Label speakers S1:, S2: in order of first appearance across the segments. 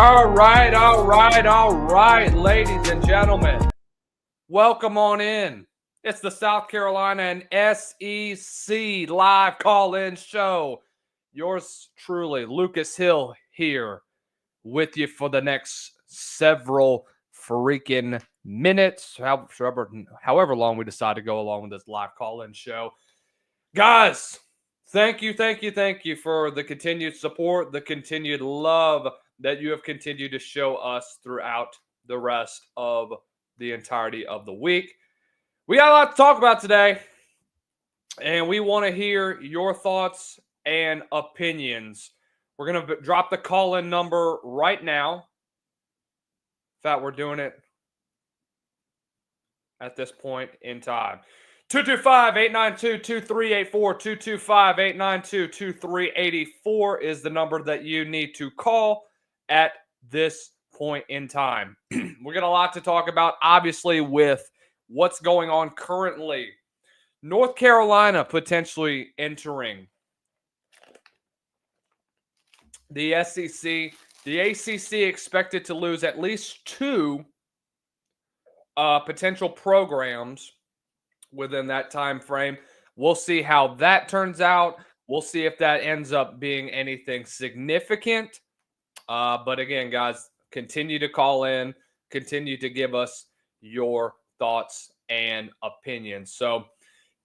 S1: All right, ladies and gentlemen. Welcome on in. It's the South Carolina and SEC live call-in show. Yours truly, Lucas Hill, here with you for the next several freaking minutes, however long we decide to go along with this live call-in show. Guys, thank you for the continued support, the continued love that you have continued to show us throughout the rest of the entirety of the week. We got a lot to talk about today, and we want to hear your thoughts and opinions. We're going to drop the call-in number right now. In fact, we're doing it at this point in time. 225-892-2384, 225-892-2384 is the number that you need to call at this point in time. We got a lot to talk about, obviously, with what's going on currently. North Carolina potentially entering the SEC. The ACC expected to lose at least two potential programs within that time frame. We'll see how that turns out. We'll see if that ends up being anything significant. But again, guys, continue to call in, continue to give us your thoughts and opinions. So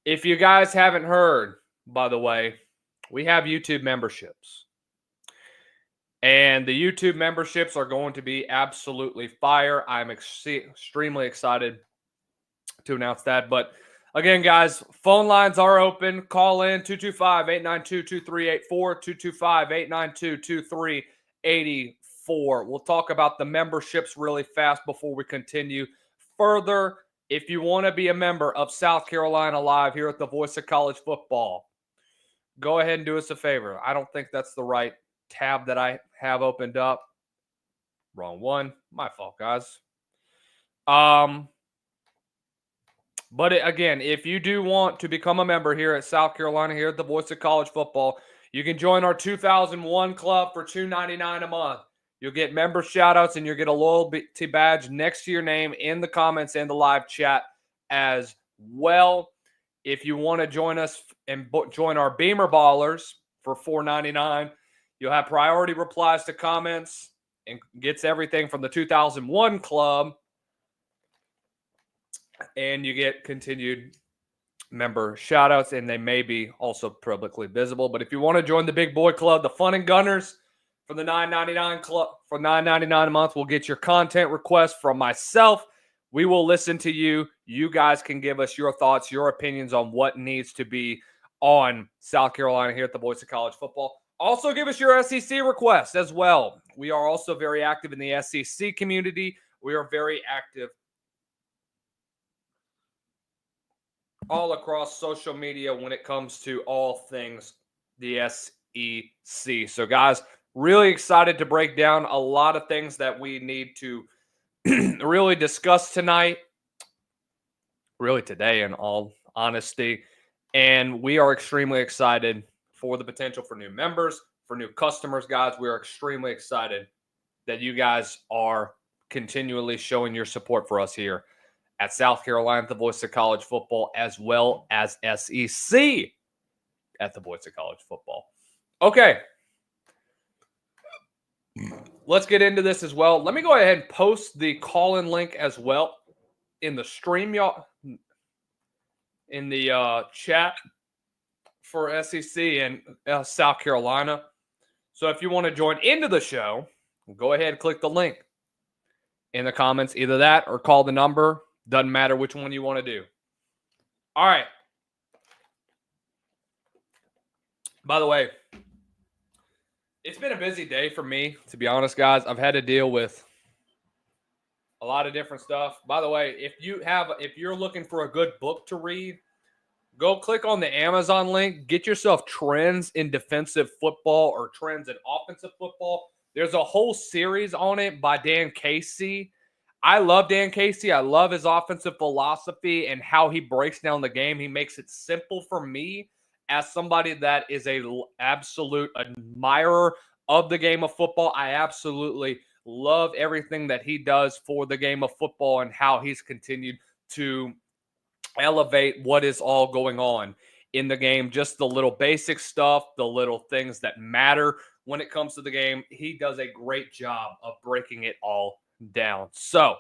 S1: if you guys haven't heard, by the way, we have YouTube memberships. And the YouTube memberships are going to be absolutely fire. I'm extremely excited to announce that. But again, guys, phone lines are open. Call in 225-892-2384, 225-892-2384. We'll talk about the memberships really fast before we continue further. If you want to be a member of South Carolina Live here at the Voice of College Football, go ahead and do us a favor. I don't think that's the right tab that I have opened up. Wrong one. My fault, guys. But again, if you do want to become a member here at South Carolina, here at the Voice of College Football, you can join our 2001 club for $2.99 a month. You'll get member shout-outs, and you'll get a loyalty badge next to your name in the comments and the live chat as well. If you want to join us and join our Beamer Ballers for $4.99, you'll have priority replies to comments and gets everything from the 2001 club. And you get continued member shout-outs, and they may be also publicly visible. But if you want to join the Big Boy Club, the Fun and Gunners, for the $9.99 club, for $9.99 a month, we'll get your content requests from myself. We will listen to you. You guys can give us your thoughts, your opinions on what needs to be on South Carolina here at the Voice of College Football. Also, give us your SEC requests as well. We are also very active in the SEC community. We are very active all across social media when it comes to all things the SEC. So, guys, really excited to break down a lot of things that we need to really discuss tonight, really today in all honesty. And we are extremely excited for the potential for new members, for new customers, guys. We are extremely excited that you guys are continually showing your support for us here at South Carolina, the Voice of College Football, as well as SEC at the Voice of College Football. Okay. Let's get into this as well. Let me go ahead and post the call-in link as well in the stream, y'all, in the chat for SEC and South Carolina. So if you want to join into the show, go ahead and click the link in the comments, either that or call the number. Doesn't matter which one you want to do. All right. By the way, it's been a busy day for me, to be honest, guys. I've had to deal with a lot of different stuff. By the way, if you're looking for a good book to read, go click on the Amazon link. Get yourself Trends in Defensive Football or Trends in Offensive Football. There's a whole series on it by Dan Casey. I love Dan Casey. I love his offensive philosophy and how he breaks down the game. He makes it simple for me as somebody that is an absolute admirer of the game of football. I absolutely Love everything that he does for the game of football and how he's continued to elevate what is all going on in the game. Just the little basic stuff, the little things that matter when it comes to the game. He does a great job of breaking it all down. So,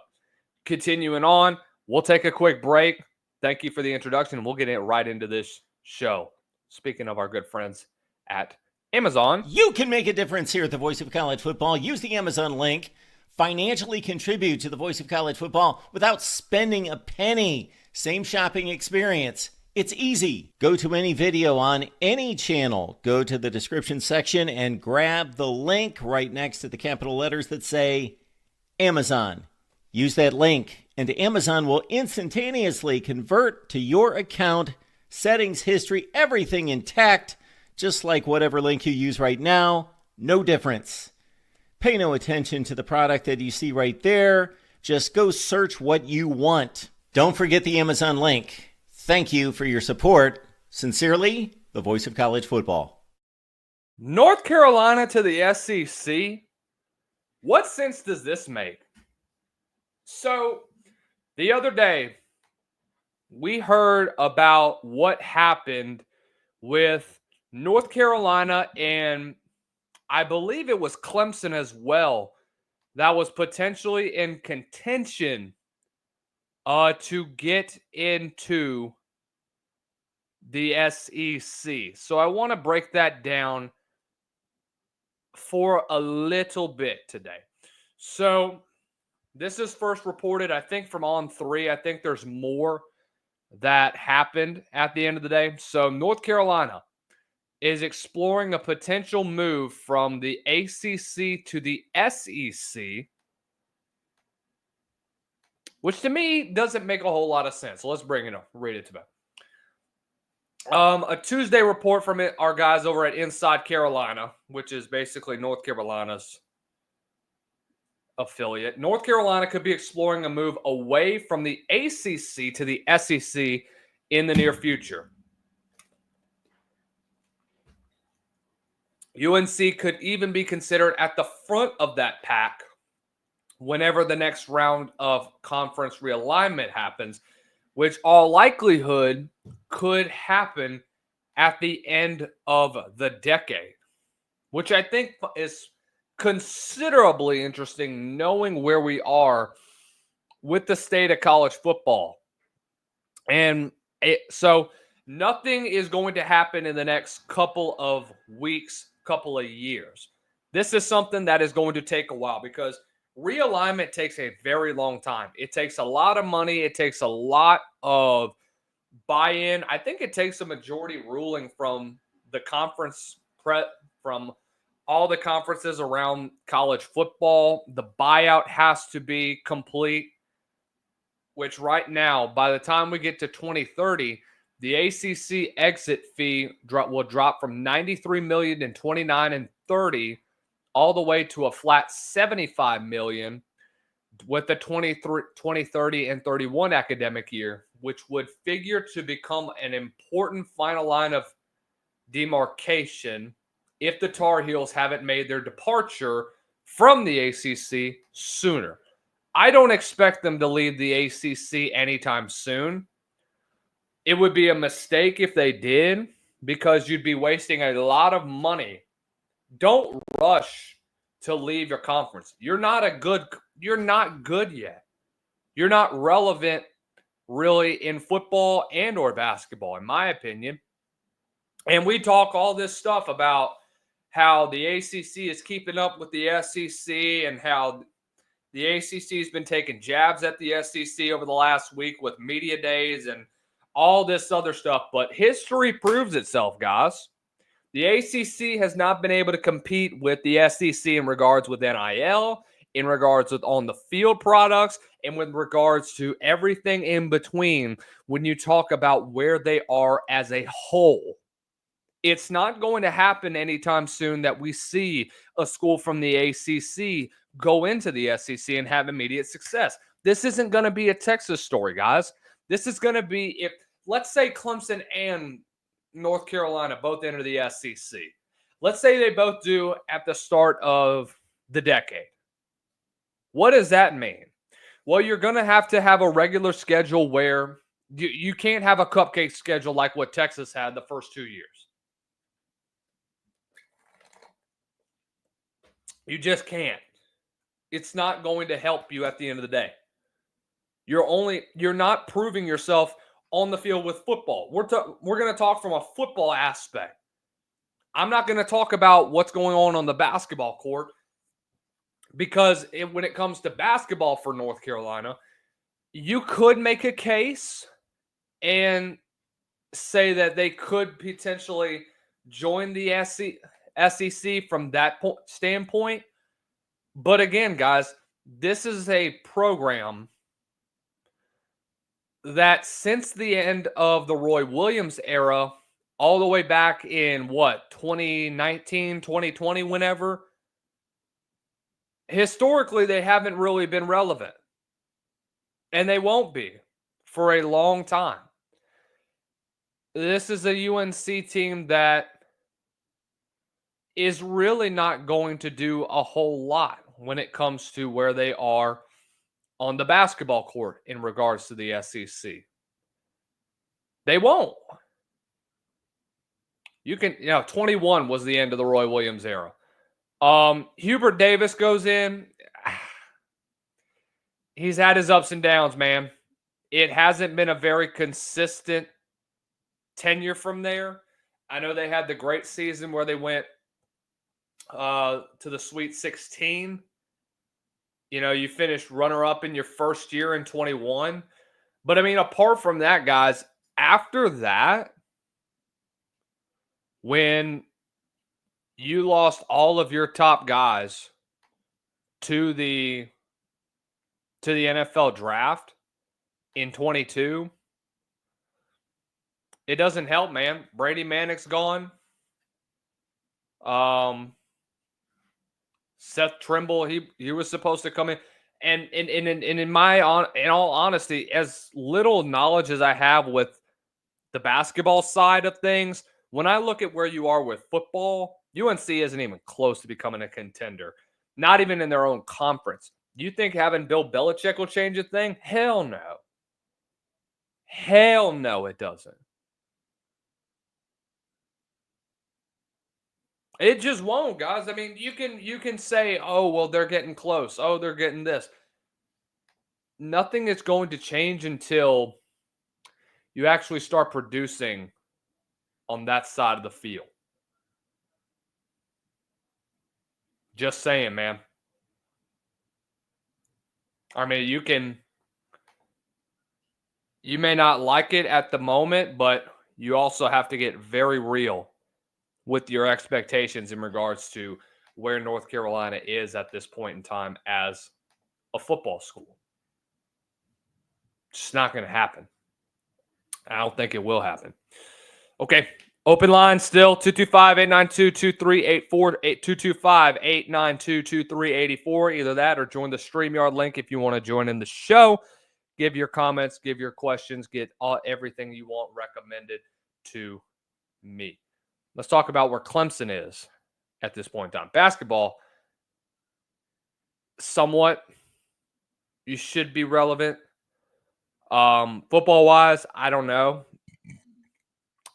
S1: continuing on, we'll take a quick break. Thank you for the introduction. We'll get right into this show. Speaking of our good friends at Amazon.
S2: You can make a difference here at the Voice of College Football. Use the Amazon link. Financially contribute to the Voice of College Football without spending a penny. Same shopping experience. It's easy. Go to any video on any channel. Go to the description section and grab the link right next to the capital letters that say Amazon. Use that link and Amazon will instantaneously convert to your account, settings, history, everything intact, just like whatever link you use right now. No difference. Pay no attention to the product that you see right there. Just go search what you want. Don't forget the Amazon link. Thank you for your support. Sincerely, the Voice of College Football.
S1: North Carolina to the SEC? What sense does this make? So, the other day, we heard about what happened with North Carolina and I believe it was Clemson as well that was potentially in contention to get into the SEC. So I want to break that down for a little bit today. So this is first reported, I think, from On3. I think there's more that happened at the end of the day. So North Carolina is exploring a potential move from the ACC to the SEC, which to me doesn't make a whole lot of sense. So let's bring it up. Read it to me. A Tuesday report from our guys over at Inside Carolina, which is basically North Carolina's affiliate. North Carolina could be exploring a move away from the ACC to the SEC in the near future. UNC could even be considered at the front of that pack whenever the next round of conference realignment happens, which all likelihood could happen at the end of the decade, which I think is considerably interesting knowing where we are with the state of college football. And so nothing is going to happen in the next couple of weeks, couple of years. This is something that is going to take a while because realignment takes a very long time. It takes a lot of money. It takes a lot of buy-in. I think it takes a majority ruling from the conference from all the conferences around college football. The buyout has to be complete, which right now, by the time we get to 2030, the ACC exit fee will drop from $93 million in 29 and 30 all the way to a flat $75 million with the 2030 and 31 academic year, which would figure to become an important final line of demarcation if the Tar Heels haven't made their departure from the ACC sooner. I don't expect them to leave the ACC anytime soon. It would be a mistake if they did because you'd be wasting a lot of money. Don't rush to leave your conference. You're not good yet. You're not relevant really in football and or basketball, in my opinion. And we talk all this stuff about how the ACC is keeping up with the SEC and how the ACC has been taking jabs at the SEC over the last week with media days and all this other stuff. But history proves itself, guys. The ACC has not been able to compete with the SEC in regards with NIL, in regards with on-the-field products, and with regards to everything in between when you talk about where they are as a whole. It's not going to happen anytime soon that we see a school from the ACC go into the SEC and have immediate success. This isn't going to be a Texas story, guys. This is going to be if, let's say, Clemson and North Carolina both enter the SEC. Let's say they both do at the start of the decade. What does that mean? Well, you're going to have a regular schedule where you can't have a cupcake schedule like what Texas had the first 2 years. You just can't. It's not going to help you at the end of the day. You're not proving yourself on the field with football. We're going to talk from a football aspect. I'm not going to talk about what's going on the basketball court because when it comes to basketball for North Carolina, you could make a case and say that they could potentially join the SEC from that standpoint. But again, guys, this is a program that since the end of the Roy Williams era, all the way back in 2019, 2020, whenever, historically, they haven't really been relevant. And they won't be for a long time. This is a UNC team that is really not going to do a whole lot when it comes to where they are on the basketball court in regards to the SEC. They won't. 21 was the end of the Roy Williams era. Hubert Davis goes in. He's had his ups and downs, man. It hasn't been a very consistent tenure from there. I know they had the great season where they went to the Sweet 16. You finished runner-up in your first year in 21. But, apart from that, guys, after that, when you lost all of your top guys to the NFL draft in 22, it doesn't help, man. Brady Manick's gone. Seth Trimble, he was supposed to come in. And in all honesty, as little knowledge as I have with the basketball side of things, when I look at where you are with football, UNC isn't even close to becoming a contender. Not even in their own conference. Do you think having Bill Belichick will change a thing? Hell no. Hell no, it doesn't. It just won't, guys. You can say, oh, well, they're getting close. Oh, they're getting this. Nothing is going to change until you actually start producing on that side of the field. Just saying, man. You may not like it at the moment, but you also have to get very real with your expectations in regards to where North Carolina is at this point in time as a football school. It's just not going to happen. I don't think it will happen. Okay. Open line still, 225-892-2384, 225-892-2384. Either that or join the StreamYard link if you want to join in the show. Give your comments, give your questions, get everything you want recommended to me. Let's talk about where Clemson is at this point in time. Basketball, somewhat, you should be relevant. Football-wise, I don't know.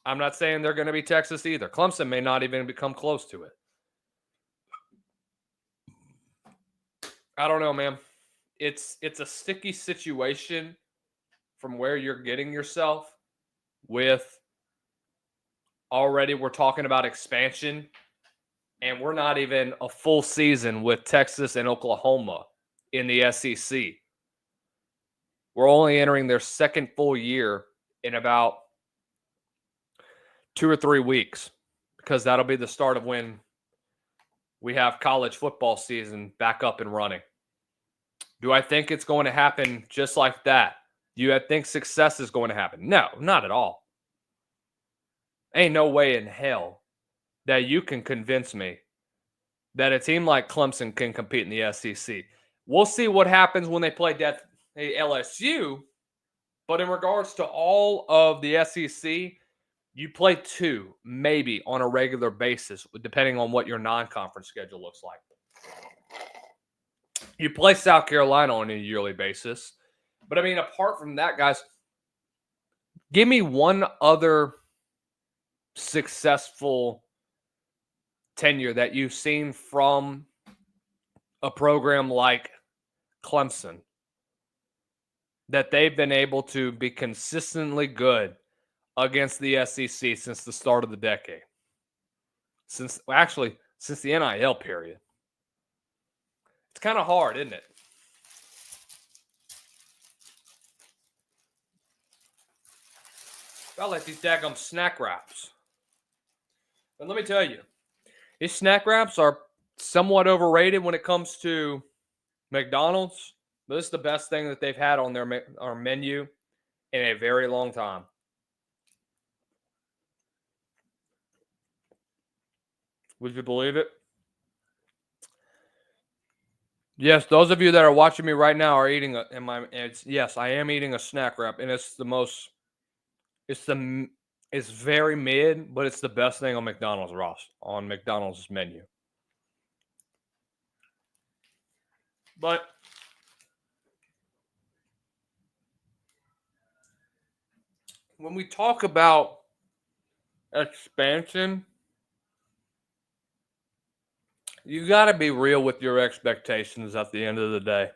S1: I'm not saying they're going to be Texas either. Clemson may not even become close to it. I don't know, man. It's a sticky situation from where you're getting yourself with already we're talking about expansion, and we're not even a full season with Texas and Oklahoma in the SEC. We're only entering their second full year in about 2 or 3 weeks because that'll be the start of when we have college football season back up and running. Do I think it's going to happen just like that? Do you think success is going to happen? No, not at all. Ain't no way in hell that you can convince me that a team like Clemson can compete in the SEC. We'll see what happens when they play LSU. But in regards to all of the SEC, you play 2, maybe, on a regular basis, depending on what your non-conference schedule looks like. You play South Carolina on a yearly basis. But, I mean, apart from that, guys, give me one other successful tenure that you've seen from a program like Clemson that they've been able to be consistently good against the SEC since the start of the decade. Since the NIL period. It's kind of hard, isn't it? I like these daggum snack wraps. And let me tell you, these snack wraps are somewhat overrated when it comes to McDonald's. But this is the best thing that they've had on their menu in a very long time. Would you believe it? Yes, those of you that are watching me right now are eating yes, I am eating a snack wrap, and it's very mid, but it's the best thing on McDonald's menu. But when we talk about expansion, you got to be real with your expectations at the end of the day.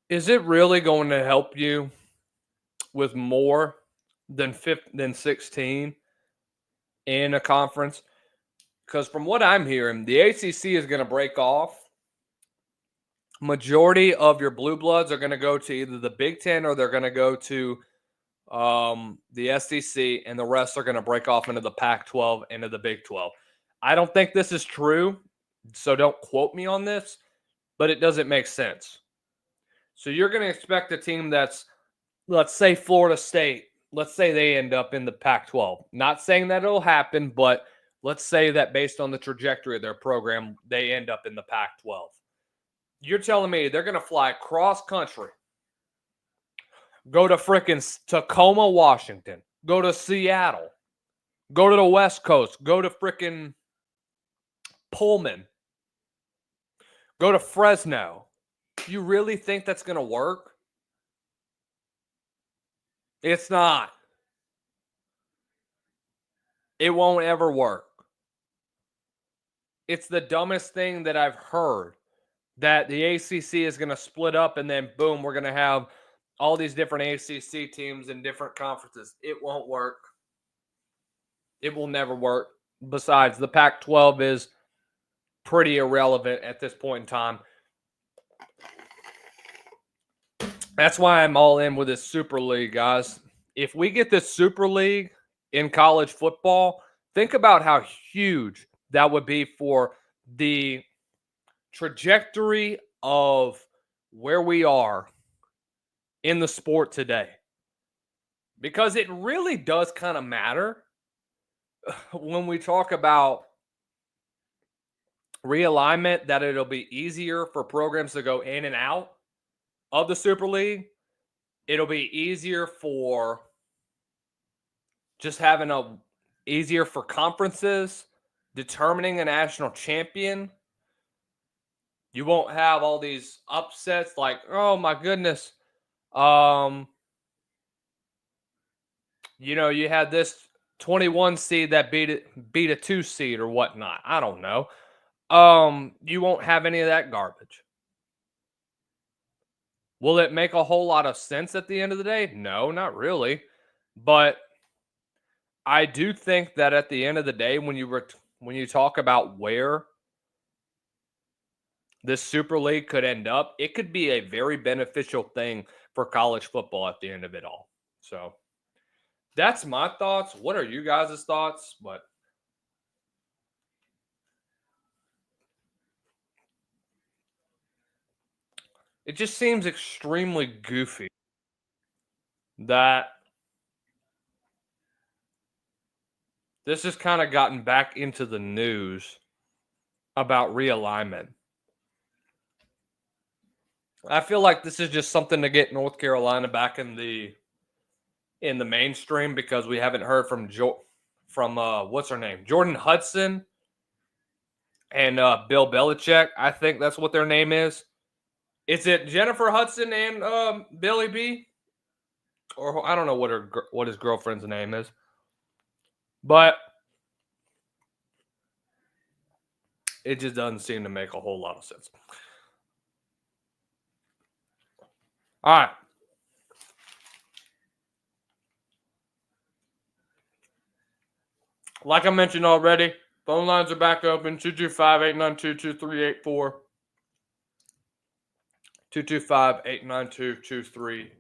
S1: Is it really going to help you with more than 16 in a conference? Because from what I'm hearing, the ACC is going to break off. Majority of your blue bloods are going to go to either the Big Ten or they're going to go to the SEC, and the rest are going to break off into the Pac-12, into the Big 12. I don't think this is true, so don't quote me on this, but it doesn't make sense. So you're going to expect a team that's, let's say Florida State, let's say they end up in the Pac-12. Not saying that it'll happen, but let's say that based on the trajectory of their program, they end up in the Pac-12. You're telling me they're going to fly cross country, go to frickin' Tacoma, Washington, go to Seattle, go to the West Coast, go to frickin' Pullman, go to Fresno. You really think that's going to work? It's not. It won't ever work. It's the dumbest thing that I've heard, that the ACC is going to split up and then boom, we're going to have all these different ACC teams in different conferences. It won't work. It will never work. Besides, the Pac-12 is pretty irrelevant at this point in time. That's why I'm all in with this Super League, guys. If we get this Super League in college football, think about how huge that would be for the trajectory of where we are in the sport today. Because it really does kind of matter when we talk about realignment, that it'll be easier for programs to go in and out of the Super League. It'll be easier for just having easier for conferences determining a national champion. You won't have all these upsets like, oh my goodness, you had this 21 seed that beat a 2 seed or whatnot. I don't know. You won't have any of that garbage. Will it make a whole lot of sense at the end of the day? No, not really. But I do think that at the end of the day, when you talk about where this Super League could end up, it could be a very beneficial thing for college football at the end of it all. So that's my thoughts. What are you guys' thoughts? But it just seems extremely goofy that this has kind of gotten back into the news about realignment. I feel like this is just something to get North Carolina back in the mainstream, because we haven't heard from what's her name, Jordan Hudson and Bill Belichick. I think that's what their name is. Is it Jennifer Hudson and Billy B? Or I don't know what his girlfriend's name is. But it just doesn't seem to make a whole lot of sense. All right. Like I mentioned already, phone lines are back open. 225-892-2384. 225-892-2384.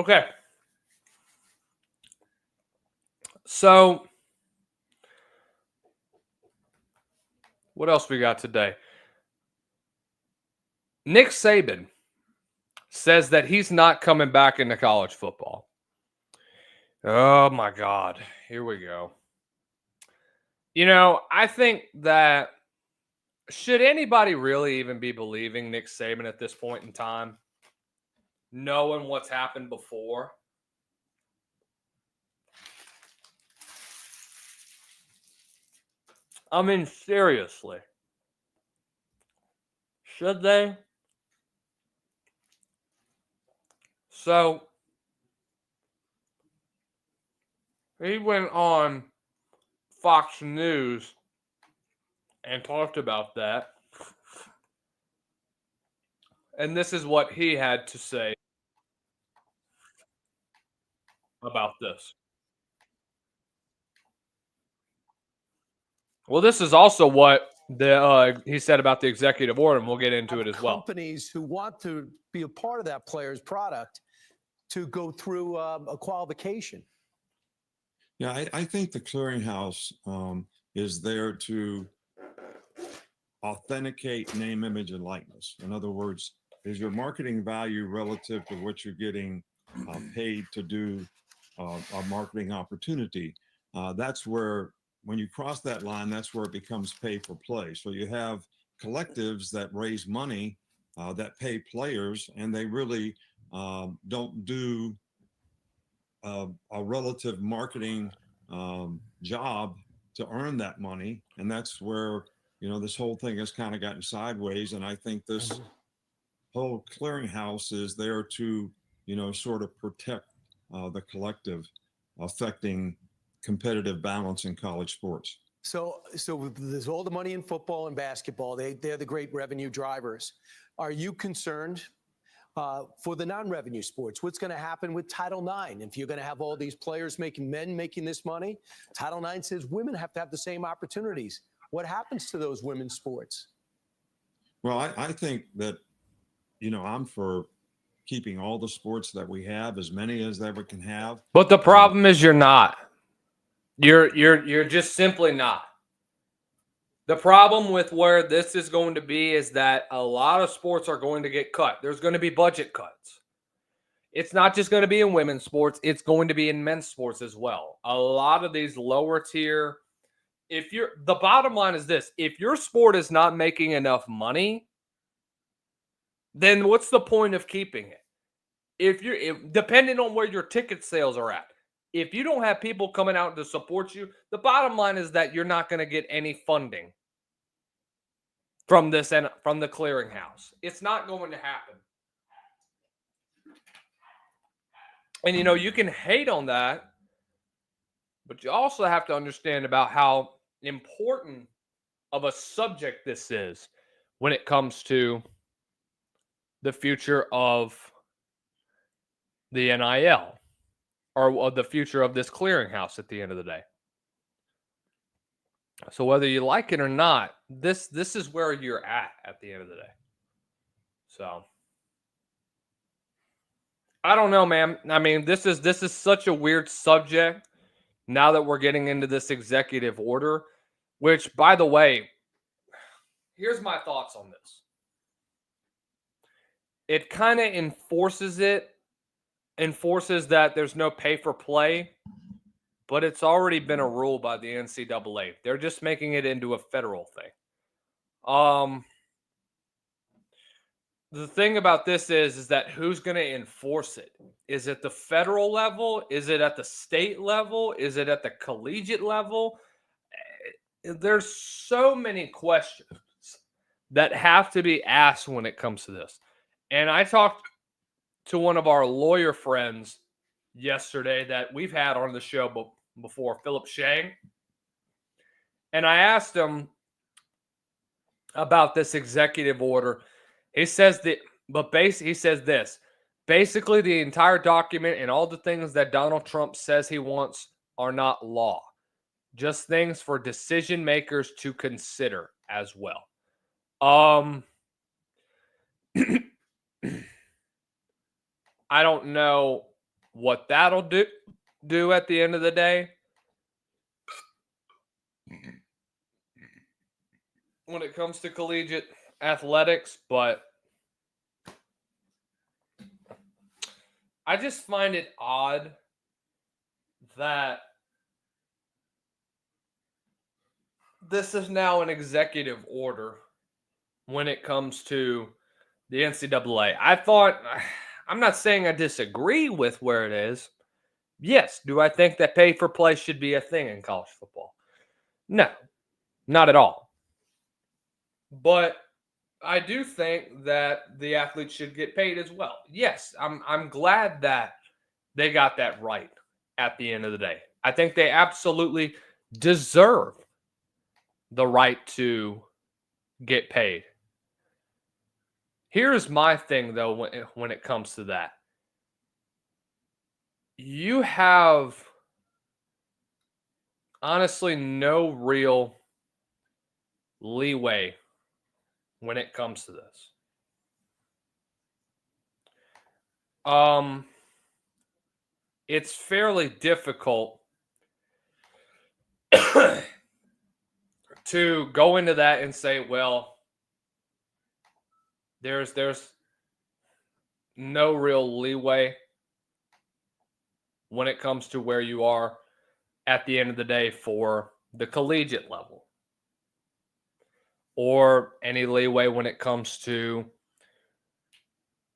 S1: Okay. So, what else we got today? Nick Saban says that he's not coming back into college football. Oh my God. Here we go. You know, I think that should anybody really even be believing Nick Saban at this point in time, knowing what's happened before? I mean, seriously. Should they? So, he went on Fox News and talked about that. And this is what he had to say about this. Well, this is also what he said about the executive order, and we'll get into it as well.
S3: Companies who want to be a part of that player's product to go through a qualification.
S4: Yeah, I think the clearinghouse is there to authenticate name, image, and likeness. In other words, is your marketing value relative to what you're getting paid to do a marketing opportunity? That's where, when you cross that line, that's where it becomes pay for play. So you have collectives that raise money that pay players, and they really don't do a relative marketing job to earn that money. And that's where, you know, this whole thing has kind of gotten sideways. And I think this whole clearinghouse is there to, you know, sort of protect the collective, affecting competitive balance in college sports.
S3: So there's all the money in football and basketball. They're the great revenue drivers. Are you concerned for the non-revenue sports? What's going to happen with Title IX? If you're going to have all these players men making this money, Title IX says women have to have the same opportunities. What happens to those women's sports?
S4: Well, I think that, you know, I'm for keeping all the sports that we have, as many as ever can have.
S1: But the problem is you're not. You're just simply not. The problem with where this is going to be is that a lot of sports are going to get cut. There's going to be budget cuts. It's not just going to be in women's sports. It's going to be in men's sports as well. A lot of these lower tier, the bottom line is this: if your sport is not making enough money, then what's the point of keeping it? Depending on where your ticket sales are at, if you don't have people coming out to support you, the bottom line is that you're not going to get any funding from this and from the clearinghouse. It's not going to happen. And, you know, you can hate on that, but you also have to understand about how important of a subject this is when it comes to the future of the NIL or the future of this clearinghouse at the end of the day. So whether you like it or not, this is where you're at the end of the day. So I don't know, man. I mean, this is such a weird subject now that we're getting into this executive order, which, by the way, here's my thoughts on this. It kind of enforces that there's no pay for play, but it's already been a rule by the NCAA. They're just making it into a federal thing. The thing about this is that who's going to enforce it? Is it the federal level? Is it at the state level? Is it at the collegiate level? There's so many questions. that have to be asked when it comes to this. And I talked to one of our lawyer friends yesterday that we've had on the show before, Philip Shang. And I asked him about this executive order. He says that, he says this. Basically, the entire document and all the things that Donald Trump says he wants are not law, just things for decision makers to consider as well. I don't know what that'll do at the end of the day. When it comes to collegiate athletics, but I just find it odd that this is now an executive order when it comes to the NCAA. I'm not saying I disagree with where it is. Yes, do I think that pay for play should be a thing in college football? No, not at all. But I do think that the athletes should get paid as well. Yes, I'm glad that they got that right at the end of the day. I think they absolutely deserve the right to get paid. Here's my thing, though, when it comes to that. You have honestly no real leeway when it comes to this. It's fairly difficult to go into that and say, well, there's no real leeway when it comes to where you are at the end of the day for the collegiate level, or any leeway when it comes to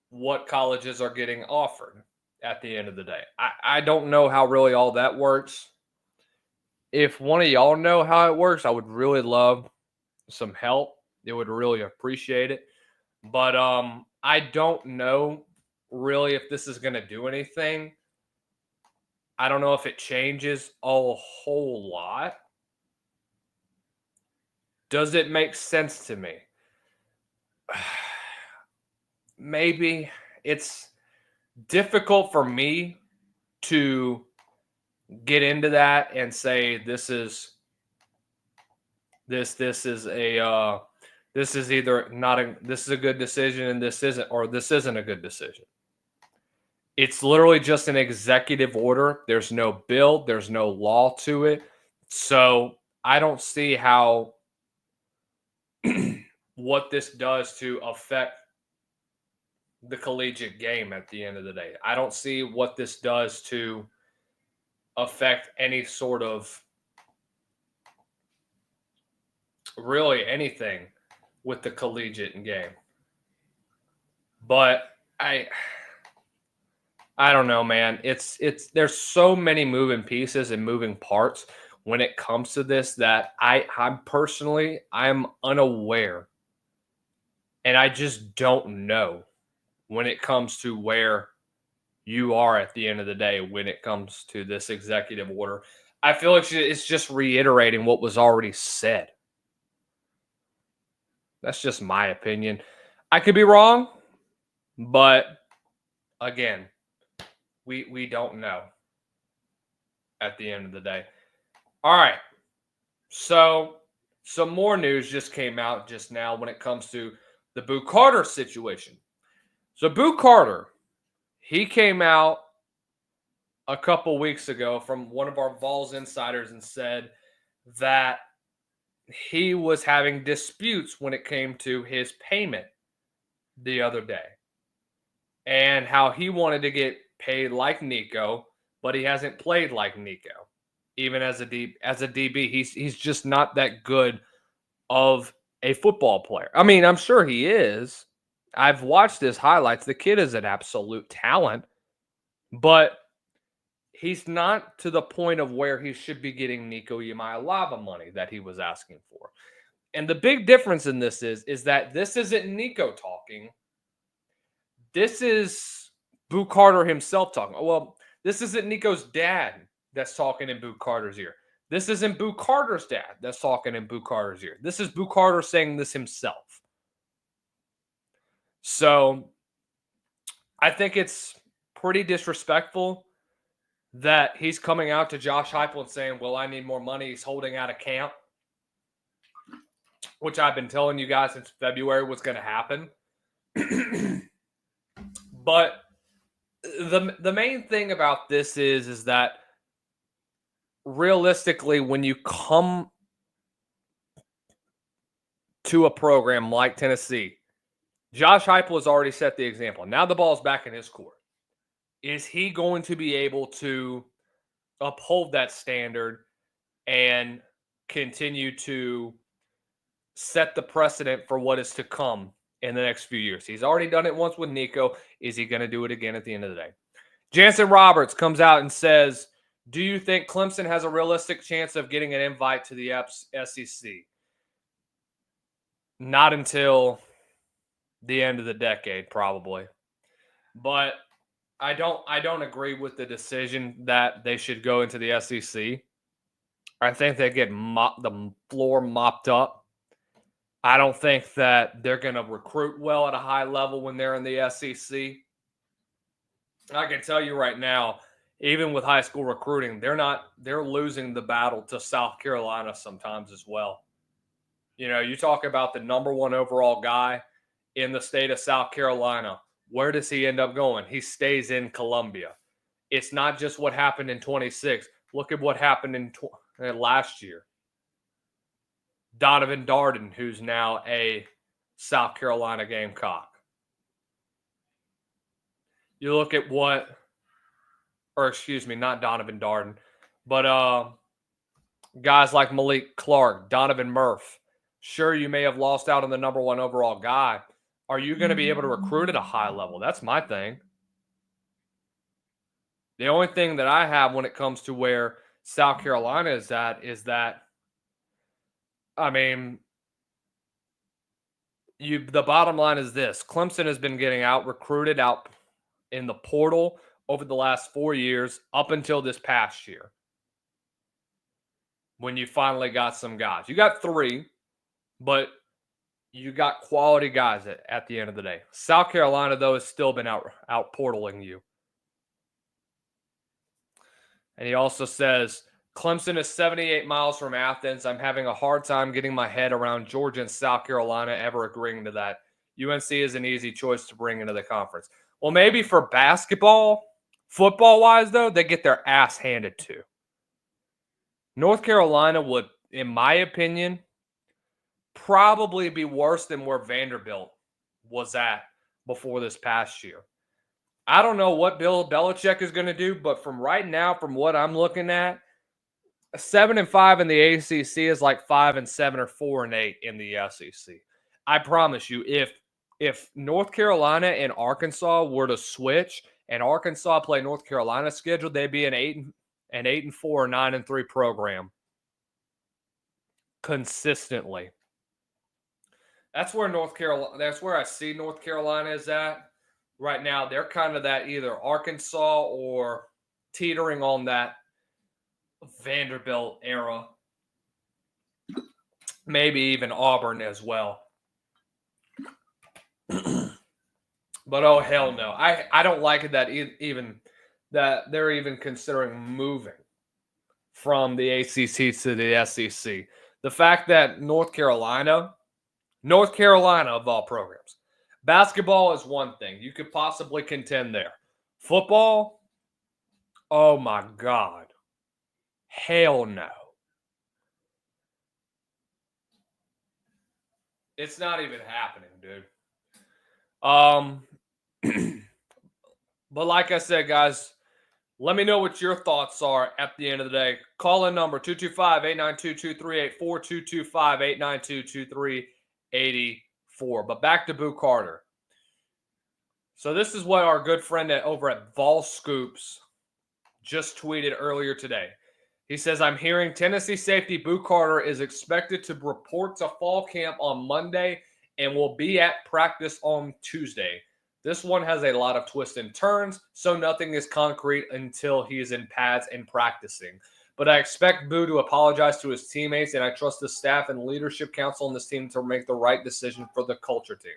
S1: what colleges are getting offered at the end of the day. I don't know how really all that works. If one of y'all know how it works, I would really love some help. It would really appreciate it. But I don't know really if this is going to do anything. I don't know if it changes a whole lot. Does it make sense to me? Maybe. It's difficult for me to get into that and say this is either not this is a good decision and this isn't, or this isn't a good decision. It's literally just an executive order. There's no bill, there's no law to it. So I don't see how what this does to affect the collegiate game at the end of the day. I don't see what this does to affect any sort of really anything with the collegiate game. But I don't know, man. It's there's so many moving pieces and moving parts when it comes to this that I'm unaware. And I just don't know when it comes to where you are at the end of the day when it comes to this executive order. I feel like it's just reiterating what was already said. That's just my opinion. I could be wrong, but again, we don't know at the end of the day. All right. So some more news just came out just now when it comes to the Boo Carter situation. So Boo Carter, he came out a couple weeks ago from one of our Vols insiders and said that he was having disputes when it came to his payment the other day, and how he wanted to get paid like Nico, but he hasn't played like Nico, even as a DB. He's just not that good of a football player. I mean, I'm sure he is. I've watched his highlights. The kid is an absolute talent, but he's not to the point of where he should be getting Nico Yamaialava money that he was asking for. And the big difference in this is that this isn't Nico talking. This is Boo Carter himself talking. Well, this isn't Nico's dad that's talking in Boo Carter's ear. This isn't Boo Carter's dad that's talking in Boo Carter's ear. This is Boo Carter saying this himself. So I think it's pretty disrespectful that he's coming out to Josh Heupel and saying, well, I need more money. He's holding out of camp, which I've been telling you guys since February was going to happen. But the main thing about this is that realistically, when you come to a program like Tennessee, Josh Heupel has already set the example. Now the ball's back in his court. Is he going to be able to uphold that standard and continue to set the precedent for what is to come in the next few years? He's already done it once with Nico. Is he going to do it again at the end of the day? Jansen Roberts comes out and says, do you think Clemson has a realistic chance of getting an invite to the SEC? Not until the end of the decade, probably. But I don't agree with the decision that they should go into the SEC. I think they get the floor mopped up. I don't think that they're going to recruit well at a high level when they're in the SEC. I can tell you right now, even with high school recruiting, they're losing the battle to South Carolina sometimes as well. You know, you talk about the number one overall guy in the state of South Carolina. Where does he end up going? He stays in Columbia. It's not just what happened in 26. Look at what happened in last year. Donovan Darden, who's now a South Carolina Gamecock. You look at not Donovan Darden, but guys like Malik Clark, Donovan Murph. Sure, you may have lost out on the number one overall guy. Are you going to be able to recruit at a high level? That's my thing. The only thing that I have when it comes to where South Carolina is at is that, I mean, the bottom line is this. Clemson has been getting out-recruited out in the portal over the last 4 years up until this past year when you finally got some guys. You got 3, but you got quality guys at the end of the day. South Carolina, though, has still been out portaling you. And he also says, Clemson is 78 miles from Athens. I'm having a hard time getting my head around Georgia and South Carolina ever agreeing to that. UNC is an easy choice to bring into the conference. Well, maybe for basketball, football-wise, though, they get their ass handed to. North Carolina would, in my opinion, probably be worse than where Vanderbilt was at before this past year. I don't know what Bill Belichick is going to do, but from right now, from what I'm looking at, 7-5 in the ACC is like 5-7 or 4-8 in the SEC. I promise you, if North Carolina and Arkansas were to switch and Arkansas play North Carolina's schedule, they'd be an 8-4 or 9-3 program consistently. That's where I see North Carolina is at right now. They're kind of that either Arkansas or teetering on that Vanderbilt era. Maybe even Auburn as well. But oh hell no. I don't like it that that they're even considering moving from the ACC to the SEC. The fact that North Carolina of all programs. Basketball is one thing. You could possibly contend there. Football, oh my God. Hell no. It's not even happening, dude. But like I said, guys, let me know what your thoughts are at the end of the day. Call in number 225-892-2384, 225-892-2384. But back to Boo Carter. So this is what our good friend over at Vol Scoops just tweeted earlier today. He says, I'm hearing Tennessee safety Boo Carter is expected to report to fall camp on Monday and will be at practice on Tuesday. This one has a lot of twists and turns, so nothing is concrete until he is in pads and practicing. But I expect Boo to apologize to his teammates, and I trust the staff and leadership council on this team to make the right decision for the culture team.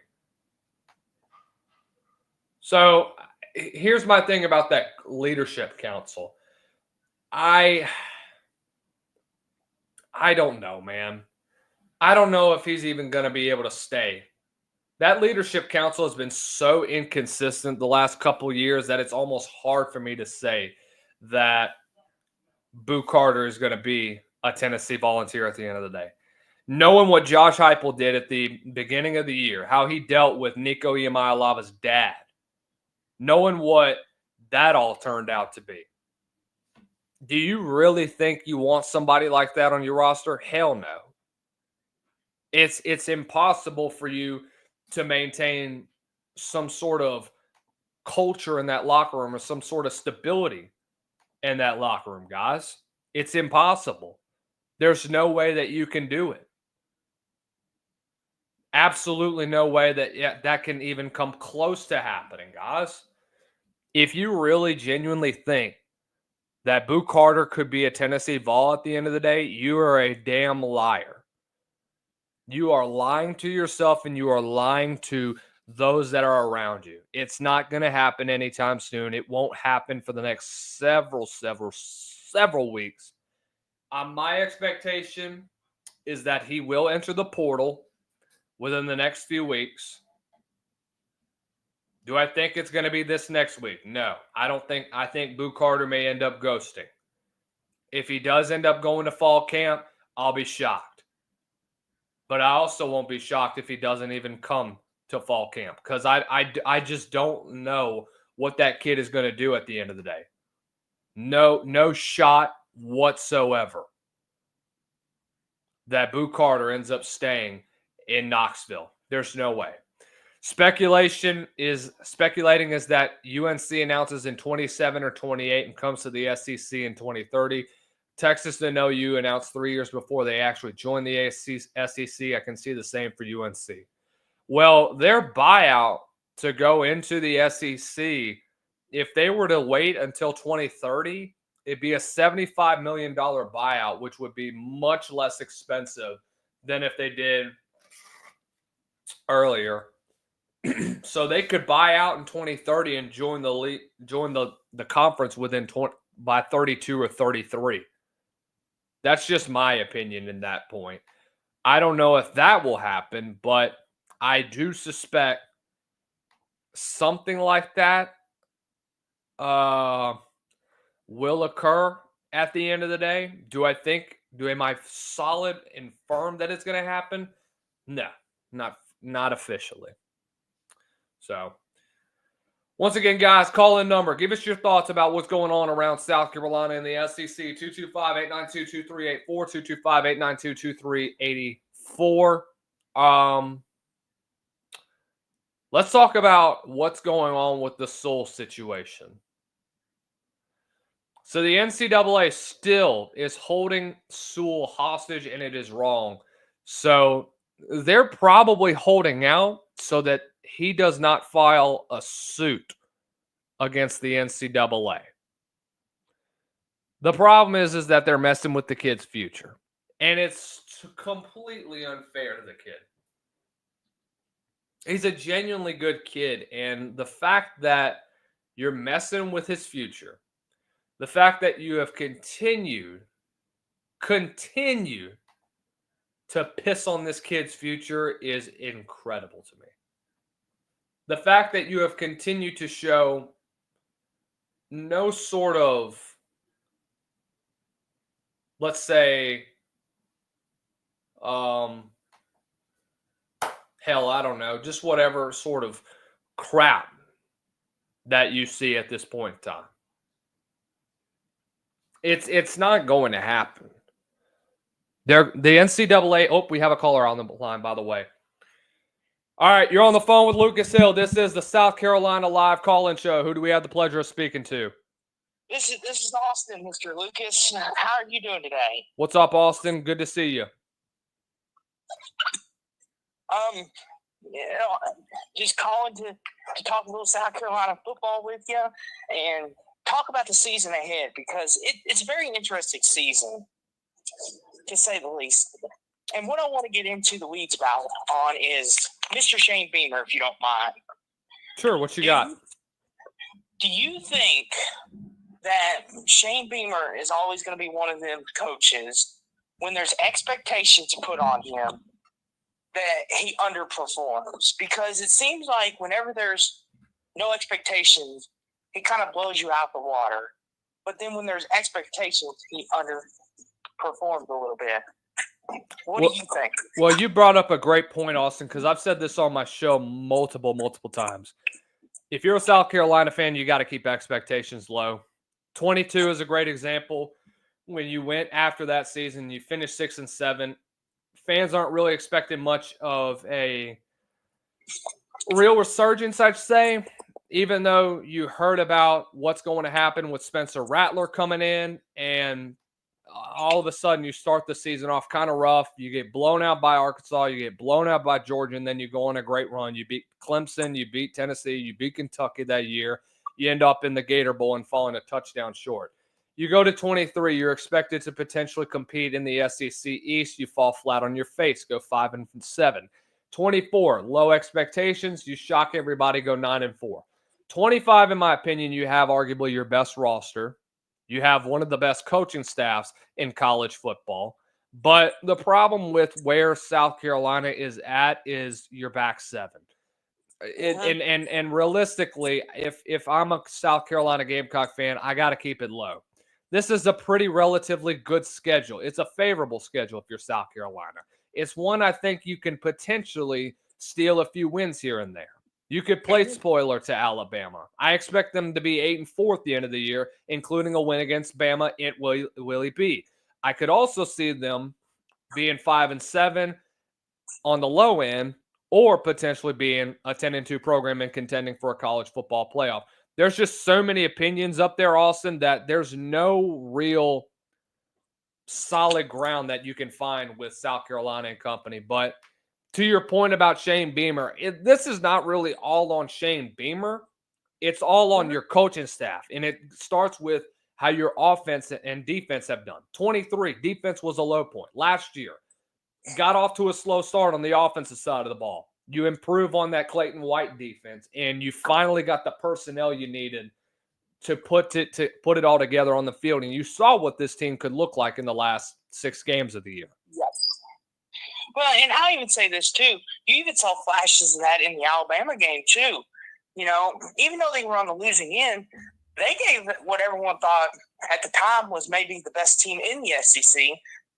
S1: So here's my thing about that leadership council. I don't know, man. I don't know if he's even going to be able to stay. That leadership council has been so inconsistent the last couple years that it's almost hard for me to say that Boo Carter is going to be a Tennessee Volunteer at the end of the day. Knowing what Josh Heupel did at the beginning of the year, how he dealt with Nico Iamaleava's dad, knowing what that all turned out to be. Do you really think you want somebody like that on your roster? Hell no. It's impossible for you to maintain some sort of culture in that locker room or some sort of stability in that locker room, guys. It's impossible. There's no way that you can do it. Absolutely no way that can even come close to happening, guys. If you really genuinely think that Boo Carter could be a Tennessee Vol at the end of the day, you are a damn liar. You are lying to yourself and you are lying to those that are around you. It's not going to happen anytime soon. It won't happen for the next several weeks. My expectation is that he will enter the portal within the next few weeks. Do I think it's going to be this next week? No, I don't think. I think Boo Carter may end up ghosting. If he does end up going to fall camp, I'll be shocked. But I also won't be shocked if he doesn't even come to fall camp because I just don't know what that kid is going to do at the end of the day. No shot whatsoever that Boo Carter ends up staying in Knoxville. There's no way. Speculating is that UNC announces in 27 or 28 and comes to the SEC in 2030. Texas and OU announced 3 years before they actually joined the SEC. I can see the same for UNC. Well, their buyout to go into the SEC, if they were to wait until 2030, it'd be a $75 million buyout, which would be much less expensive than if they did earlier. So they could buy out in 2030 and join the conference by 32 or 33. That's just my opinion in that point. I don't know if that will happen, but I do suspect something like that will occur at the end of the day. Am I solid and firm that it's going to happen? No, not officially. So, once again, guys, call in number. Give us your thoughts about what's going on around South Carolina in the SEC. 225-892-2384, 225-892-2384. Let's talk about what's going on with the Sewell situation. So the NCAA still is holding Sewell hostage, and it is wrong. So they're probably holding out so that he does not file a suit against the NCAA. The problem is that they're messing with the kid's future. And it's completely unfair to the kid. He's a genuinely good kid. And the fact that you're messing with his future, the fact that you have continued to piss on this kid's future is incredible to me. The fact that you have continued to show no sort of, let's say, hell, I don't know, just whatever sort of crap that you see at this point in time. It's not going to happen. The NCAA, oh, we have a caller on the line, by the way. All right, you're on the phone with Lucas Hill. This is the South Carolina Live call-in show. Who do we have the pleasure of speaking to?
S5: This is Austin, Mr. Lucas. How are you doing today?
S1: What's up, Austin? Good to see you.
S5: Just calling to talk a little South Carolina football with you and talk about the season ahead, because it's a very interesting season, to say the least. And what I want to get into the weeds about is Mr. Shane Beamer, if you don't mind.
S1: Sure, what you got?
S5: Do you think that Shane Beamer is always going to be one of them coaches, when there's expectations put on him, that he underperforms? Because it seems like whenever there's no expectations, he kind of blows you out the water. But then when there's expectations, he underperforms a little bit. What do you think?
S1: Well, you brought up a great point, Austin, because I've said this on my show multiple times. If you're a South Carolina fan, you got to keep expectations low. 22 is a great example. When you went after that season, you finished 6-7. Fans aren't really expecting much of a real resurgence, I'd say, even though you heard about what's going to happen with Spencer Rattler coming in, and all of a sudden you start the season off kind of rough. You get blown out by Arkansas, you get blown out by Georgia, and then you go on a great run. You beat Clemson, you beat Tennessee, you beat Kentucky that year. You end up in the Gator Bowl and falling a touchdown short. You go to 23, you're expected to potentially compete in the SEC East. You fall flat on your face, go 5-7. 24, low expectations. You shock everybody, go 9-4. 25, in my opinion, you have arguably your best roster. You have one of the best coaching staffs in college football. But the problem with where South Carolina is at is your back seven. And realistically, if I'm a South Carolina Gamecock fan, I got to keep it low. This is a pretty relatively good schedule. It's a favorable schedule if you're South Carolina. It's one I think you can potentially steal a few wins here and there. You could play spoiler to Alabama. I expect them to be 8-4 at the end of the year, including a win against Bama at Willie B. I could also see them being 5-7 on the low end, or potentially being a 10-2 program and contending for a college football playoff. There's just so many opinions up there, Austin, that there's no real solid ground that you can find with South Carolina and company. But to your point about Shane Beamer, this is not really all on Shane Beamer. It's all on your coaching staff. And it starts with how your offense and defense have done. 23, defense was a low point. Last year, got off to a slow start on the offensive side of the ball. You improve on that Clayton White defense, and you finally got the personnel you needed to put it all together on the field. And you saw what this team could look like in the last 6 games of the year.
S5: Yes. Well, and I'll even say this too. You even saw flashes of that in the Alabama game too. You know, even though they were on the losing end, they gave what everyone thought at the time was maybe the best team in the SEC,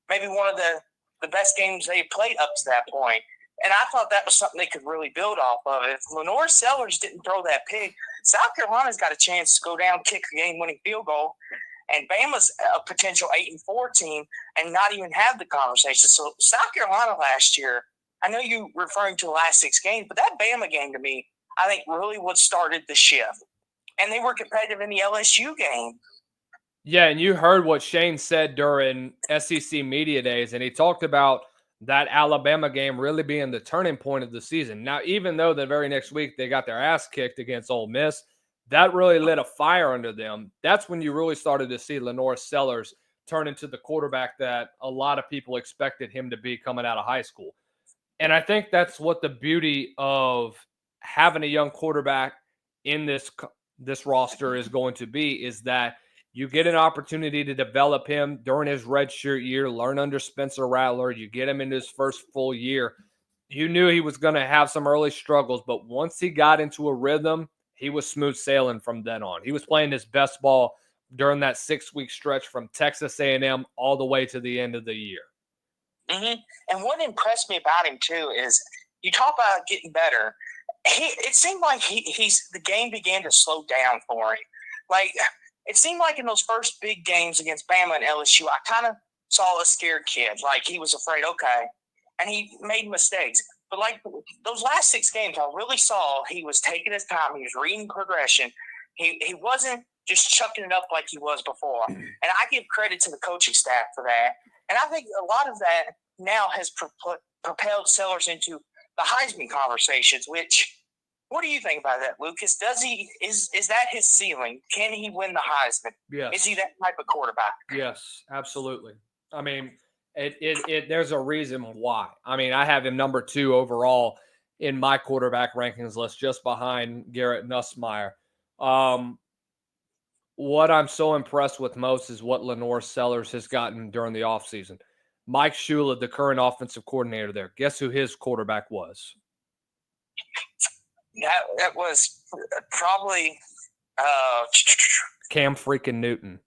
S5: maybe one of the best games they played up to that point. And I thought that was something they could really build off of. If Lenore Sellers didn't throw that pig, South Carolina's got a chance to go down, kick a game-winning field goal, and Bama's a potential 8-4 team and not even have the conversation. So South Carolina last year, I know you referring to the last 6 games, but that Bama game to me, I think really what started the shift. And they were competitive in the LSU game.
S1: Yeah, and you heard what Shane said during SEC Media Days, and he talked about that Alabama game really being the turning point of the season. Now, even though the very next week they got their ass kicked against Ole Miss, that really lit a fire under them. That's when you really started to see Lenore Sellers turn into the quarterback that a lot of people expected him to be coming out of high school. And I think that's what the beauty of having a young quarterback in this roster is going to be, is that you get an opportunity to develop him during his redshirt year, learn under Spencer Rattler. You get him into his first full year. You knew he was going to have some early struggles, but once he got into a rhythm, he was smooth sailing from then on. He was playing his best ball during that 6-week stretch from Texas A&M all the way to the end of the year.
S5: Mm-hmm. And what impressed me about him, too, is you talk about getting better. It seemed like the game began to slow down for him. Like, it seemed like in those first big games against Bama and LSU, I kind of saw a scared kid. Like, he was afraid, okay, and he made mistakes. But, like, those last 6 games, I really saw he was taking his time. He was reading progression. He wasn't just chucking it up like he was before. And I give credit to the coaching staff for that. And I think a lot of that now has propelled Sellers into the Heisman conversations, which – what do you think about that, Lucas? Is that his ceiling? Can he win the Heisman?
S1: Yes.
S5: Is he that type of quarterback?
S1: Yes, absolutely. I mean, there's a reason why. I mean, I have him number 2 overall in my quarterback rankings list, just behind Garrett Nussmeier. What I'm so impressed with most is what Lenore Sellers has gotten during the offseason. Mike Shula, the current offensive coordinator there, guess who his quarterback was?
S5: That was probably
S1: Cam freaking Newton.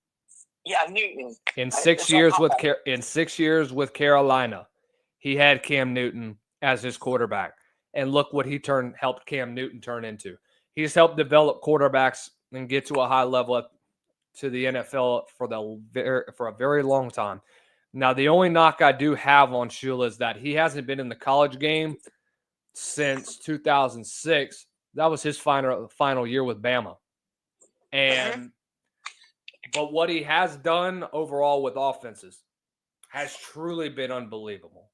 S5: Yeah, Newton.
S1: In 6 years with Carolina, he had Cam Newton as his quarterback, and look what he helped Cam Newton turn into. He's helped develop quarterbacks and get to a high level to the NFL for a very long time. Now, the only knock I do have on Shula is that he hasn't been in the college game since 2006. That was his final year with Bama. But what he has done overall with offenses has truly been unbelievable.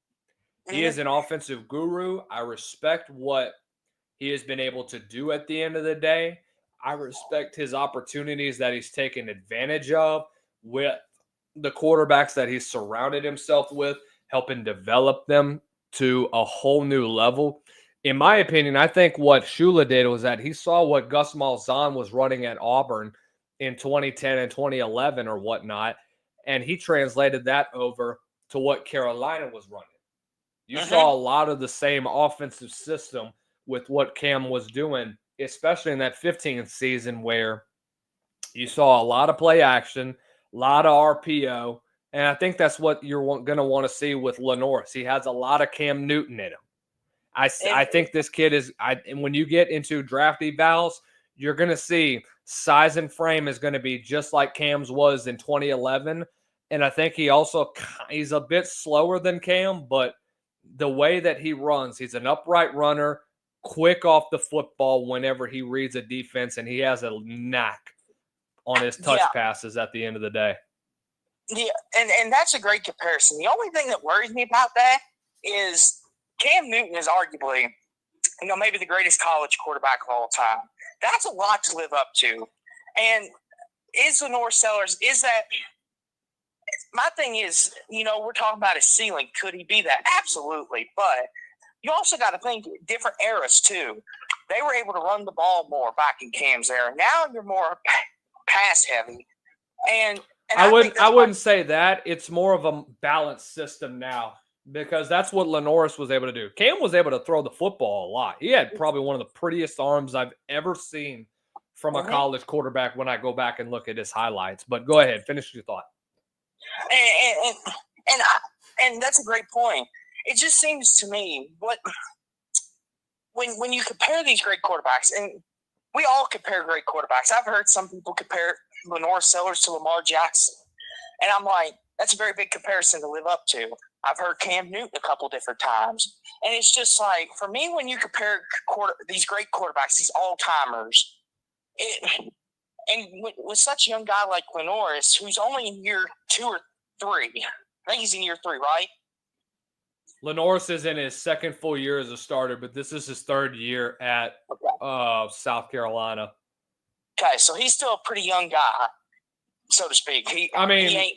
S1: He is an offensive guru. I respect what he has been able to do at the end of the day. I respect his opportunities that he's taken advantage of with the quarterbacks that he's surrounded himself with, helping develop them to a whole new level. In my opinion, I think what Shula did was that he saw what Gus Malzahn was running at Auburn in 2010 and 2011 or whatnot, and he translated that over to what Carolina was running. You saw a lot of the same offensive system with what Cam was doing, especially in that 15th season where you saw a lot of play action, a lot of RPO, and I think that's what you're going to want to see with Lenore. He has a lot of Cam Newton in him. I think this kid is – and when you get into draft evals, you're going to see size and frame is going to be just like Cam's was in 2011. And I think he's a bit slower than Cam, but the way that he runs, he's an upright runner, quick off the football whenever he reads a defense, and he has a knack on his touch passes at the end of the day.
S5: Yeah, and that's a great comparison. The only thing that worries me about that is Cam Newton is arguably, maybe the greatest college quarterback of all time. That's a lot to live up to. And is Lenore Sellers, is that – my thing is, we're talking about his ceiling. Could he be that? Absolutely. But you also got to think different eras too. They were able to run the ball more back in Cam's era. Now you're more pass heavy. And
S1: I wouldn't say that. It's more of a balanced system now, because that's what Lenoris was able to do. Cam was able to throw the football a lot. He had probably one of the prettiest arms I've ever seen from a college quarterback when I go back and look at his highlights. But go ahead, finish your thought.
S5: And that's a great point. It just seems to me when you compare these great quarterbacks, and we all compare great quarterbacks. I've heard some people compare Lenore Sellers to Lamar Jackson, and I'm like, that's a very big comparison to live up to. I've heard Cam Newton a couple different times, and it's just like, for me, when you compare these great quarterbacks, these all-timers, and with such a young guy like Lenoris, who's only in year 2 or 3, I think he's in year 3, right?
S1: Lenoris is in his second full year as a starter, but this is his third year at South Carolina.
S5: Okay, so he's still a pretty young guy, so to speak. He ain't,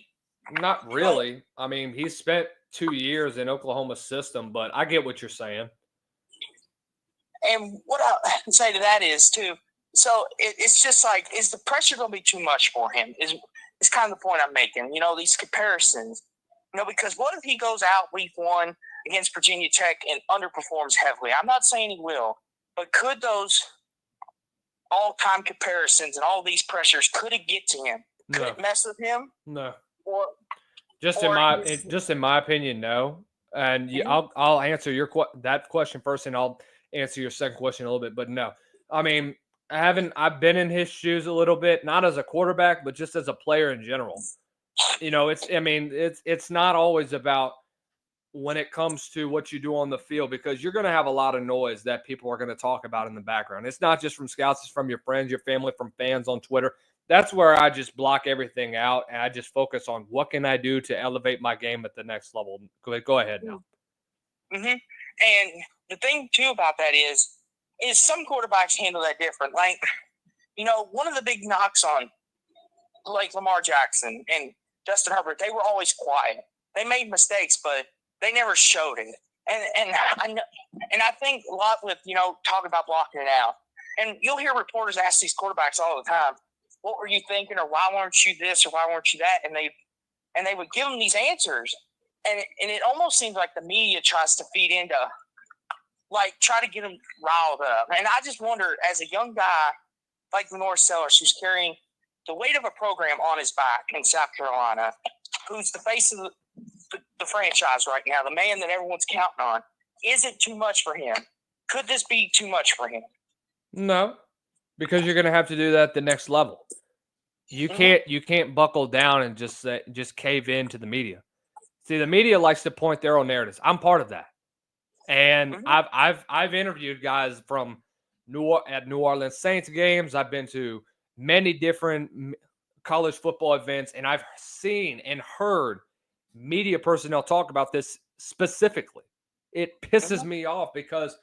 S1: not really. I mean, he spent 2 years in Oklahoma's system, but I get what you're saying.
S5: And what I say to that is, too, so it's just like, is the pressure going to be too much for him? Is kind of the point I'm making. These comparisons. Because what if he goes out week 1 against Virginia Tech and underperforms heavily? I'm not saying he will, but could those all-time comparisons and all these pressures, could it get to him? Could it mess with him?
S1: No.
S5: Just
S1: in my opinion, no. And I'll answer that question first, and I'll answer your second question a little bit. But no, I mean, I've been in his shoes a little bit, not as a quarterback, but just as a player in general. It's not always about when it comes to what you do on the field, because you're going to have a lot of noise that people are going to talk about in the background. It's not just from scouts, it's from your friends, your family, from fans on Twitter. That's where I just block everything out and I just focus on what can I do to elevate my game at the next level. Go ahead now.
S5: Mm-hmm. And the thing too about that is some quarterbacks handle that different. Like, one of the big knocks on like Lamar Jackson and Justin Herbert, they were always quiet. They made mistakes, but they never showed it. And I think a lot with talking about blocking it out. And you'll hear reporters ask these quarterbacks all the time, "What were you thinking?" or "Why weren't you this?" or "Why weren't you that?" And they would give them these answers, and it almost seems like the media tries to feed into, like, try to get them riled up. And I just wonder, as a young guy like Lenore Sellers, who's carrying the weight of a program on his back in South Carolina, who's the face of the franchise right now, the man that everyone's counting on, is it too much for him? Could this be too much for him?
S1: No, because you're going to have to do that at the next level. You can't buckle down and just cave in to the media. See, the media likes to point their own narratives. I'm part of that, and I've interviewed guys from New Orleans Saints games. I've been to many different college football events, and I've seen and heard media personnel talk about this specifically. It pisses me off because,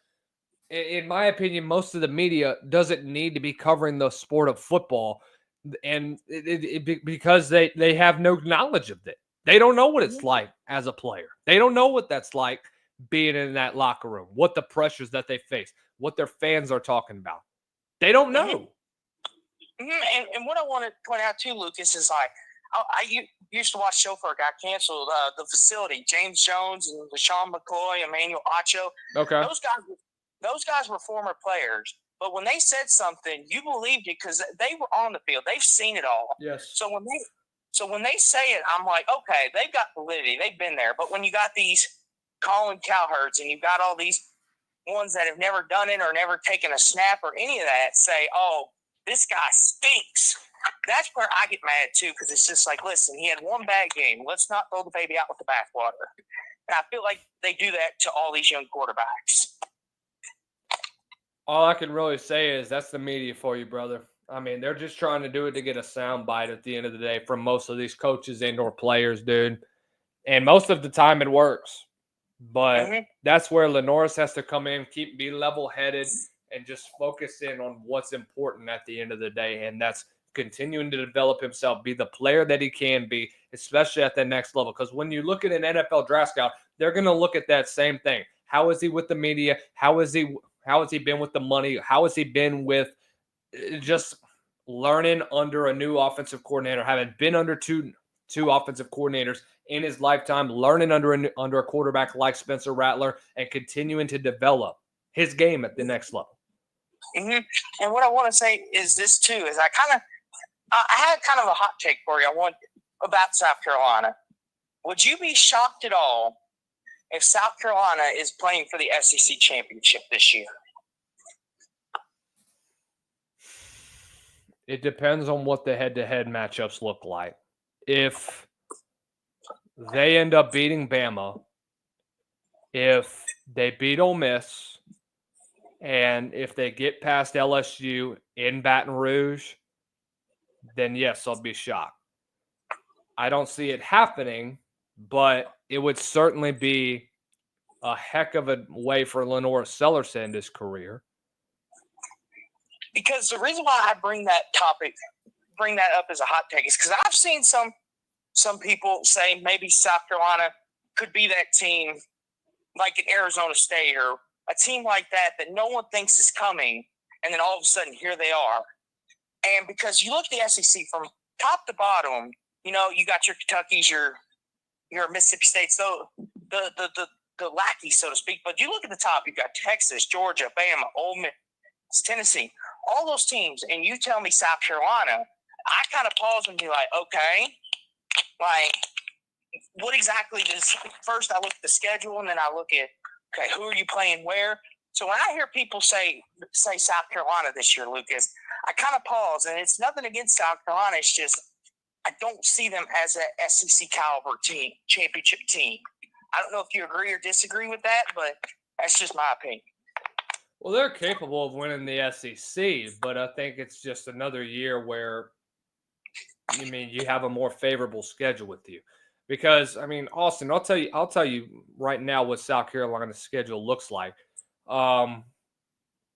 S1: in my opinion, most of the media doesn't need to be covering the sport of football, and because they have no knowledge of it. They don't know what it's like as a player. They don't know what that's like being in that locker room, what the pressures that they face, what their fans are talking about. They don't know.
S5: And what I want to point out too, Lucas, is like, I used to watch show for a got canceled, The Facility, James Jones and LaShawn McCoy, Emmanuel Acho.
S1: Okay.
S5: Those guys were former players, but when they said something, you believed it because they were on the field. They've seen it all.
S1: Yes.
S5: So when they say it, I'm like, okay, they've got validity. They've been there. But when you got these Colin Cowherds and you've got all these ones that have never done it or never taken a snap or any of that, say, oh, this guy stinks. That's where I get mad too, because it's just like, listen, he had one bad game. Let's not throw the baby out with the bathwater. And I feel like they do that to all these young quarterbacks.
S1: All I can really say is that's the media for you, brother. I mean, they're just trying to do it to get a sound bite at the end of the day from most of these coaches and or players, dude. And most of the time it works. But that's where Lenoris has to come in, be level-headed, and just focus in on what's important at the end of the day. And that's continuing to develop himself, be the player that he can be, especially at the next level. Because when you look at an NFL draft scout, they're going to look at that same thing. How is he with the media? How has he been with the money? How has he been with just learning under a new offensive coordinator, having been under two offensive coordinators in his lifetime, learning under a quarterback like Spencer Rattler, and continuing to develop his game at the next level.
S5: And what I want to say is this too: is I had kind of a hot take for you. About South Carolina. Would you be shocked at all if South Carolina is playing for the SEC championship this year?
S1: It depends on what the head-to-head matchups look like. If they end up beating Bama, if they beat Ole Miss, and if they get past LSU in Baton Rouge, then yes, I'll be shocked. I don't see it happening, but it would certainly be a heck of a way for Lenore Sellers to end his career.
S5: Because the reason why I bring that up as a hot take is because I've seen some people say maybe South Carolina could be that team like an Arizona State or a team like that no one thinks is coming, and then all of a sudden here they are. And because you look at the SEC from top to bottom, you got your Kentuckys, your Mississippi States, so the lackeys, so to speak. But you look at the top, you've got Texas, Georgia, Bama, Ole Miss, Tennessee, all those teams, and you tell me South Carolina, I kind of pause and be like, okay, like, what exactly does – first I look at the schedule, and then I look at, okay, who are you playing where? So when I hear people say South Carolina this year, Lucas, I kind of pause, and it's nothing against South Carolina. It's just I don't see them as a SEC caliber team, championship team. I don't know if you agree or disagree with that, but that's just my opinion.
S1: Well, they're capable of winning the SEC, but I think it's just another year where you have a more favorable schedule with you. Because I mean, Austin, I'll tell you right now what South Carolina's schedule looks like.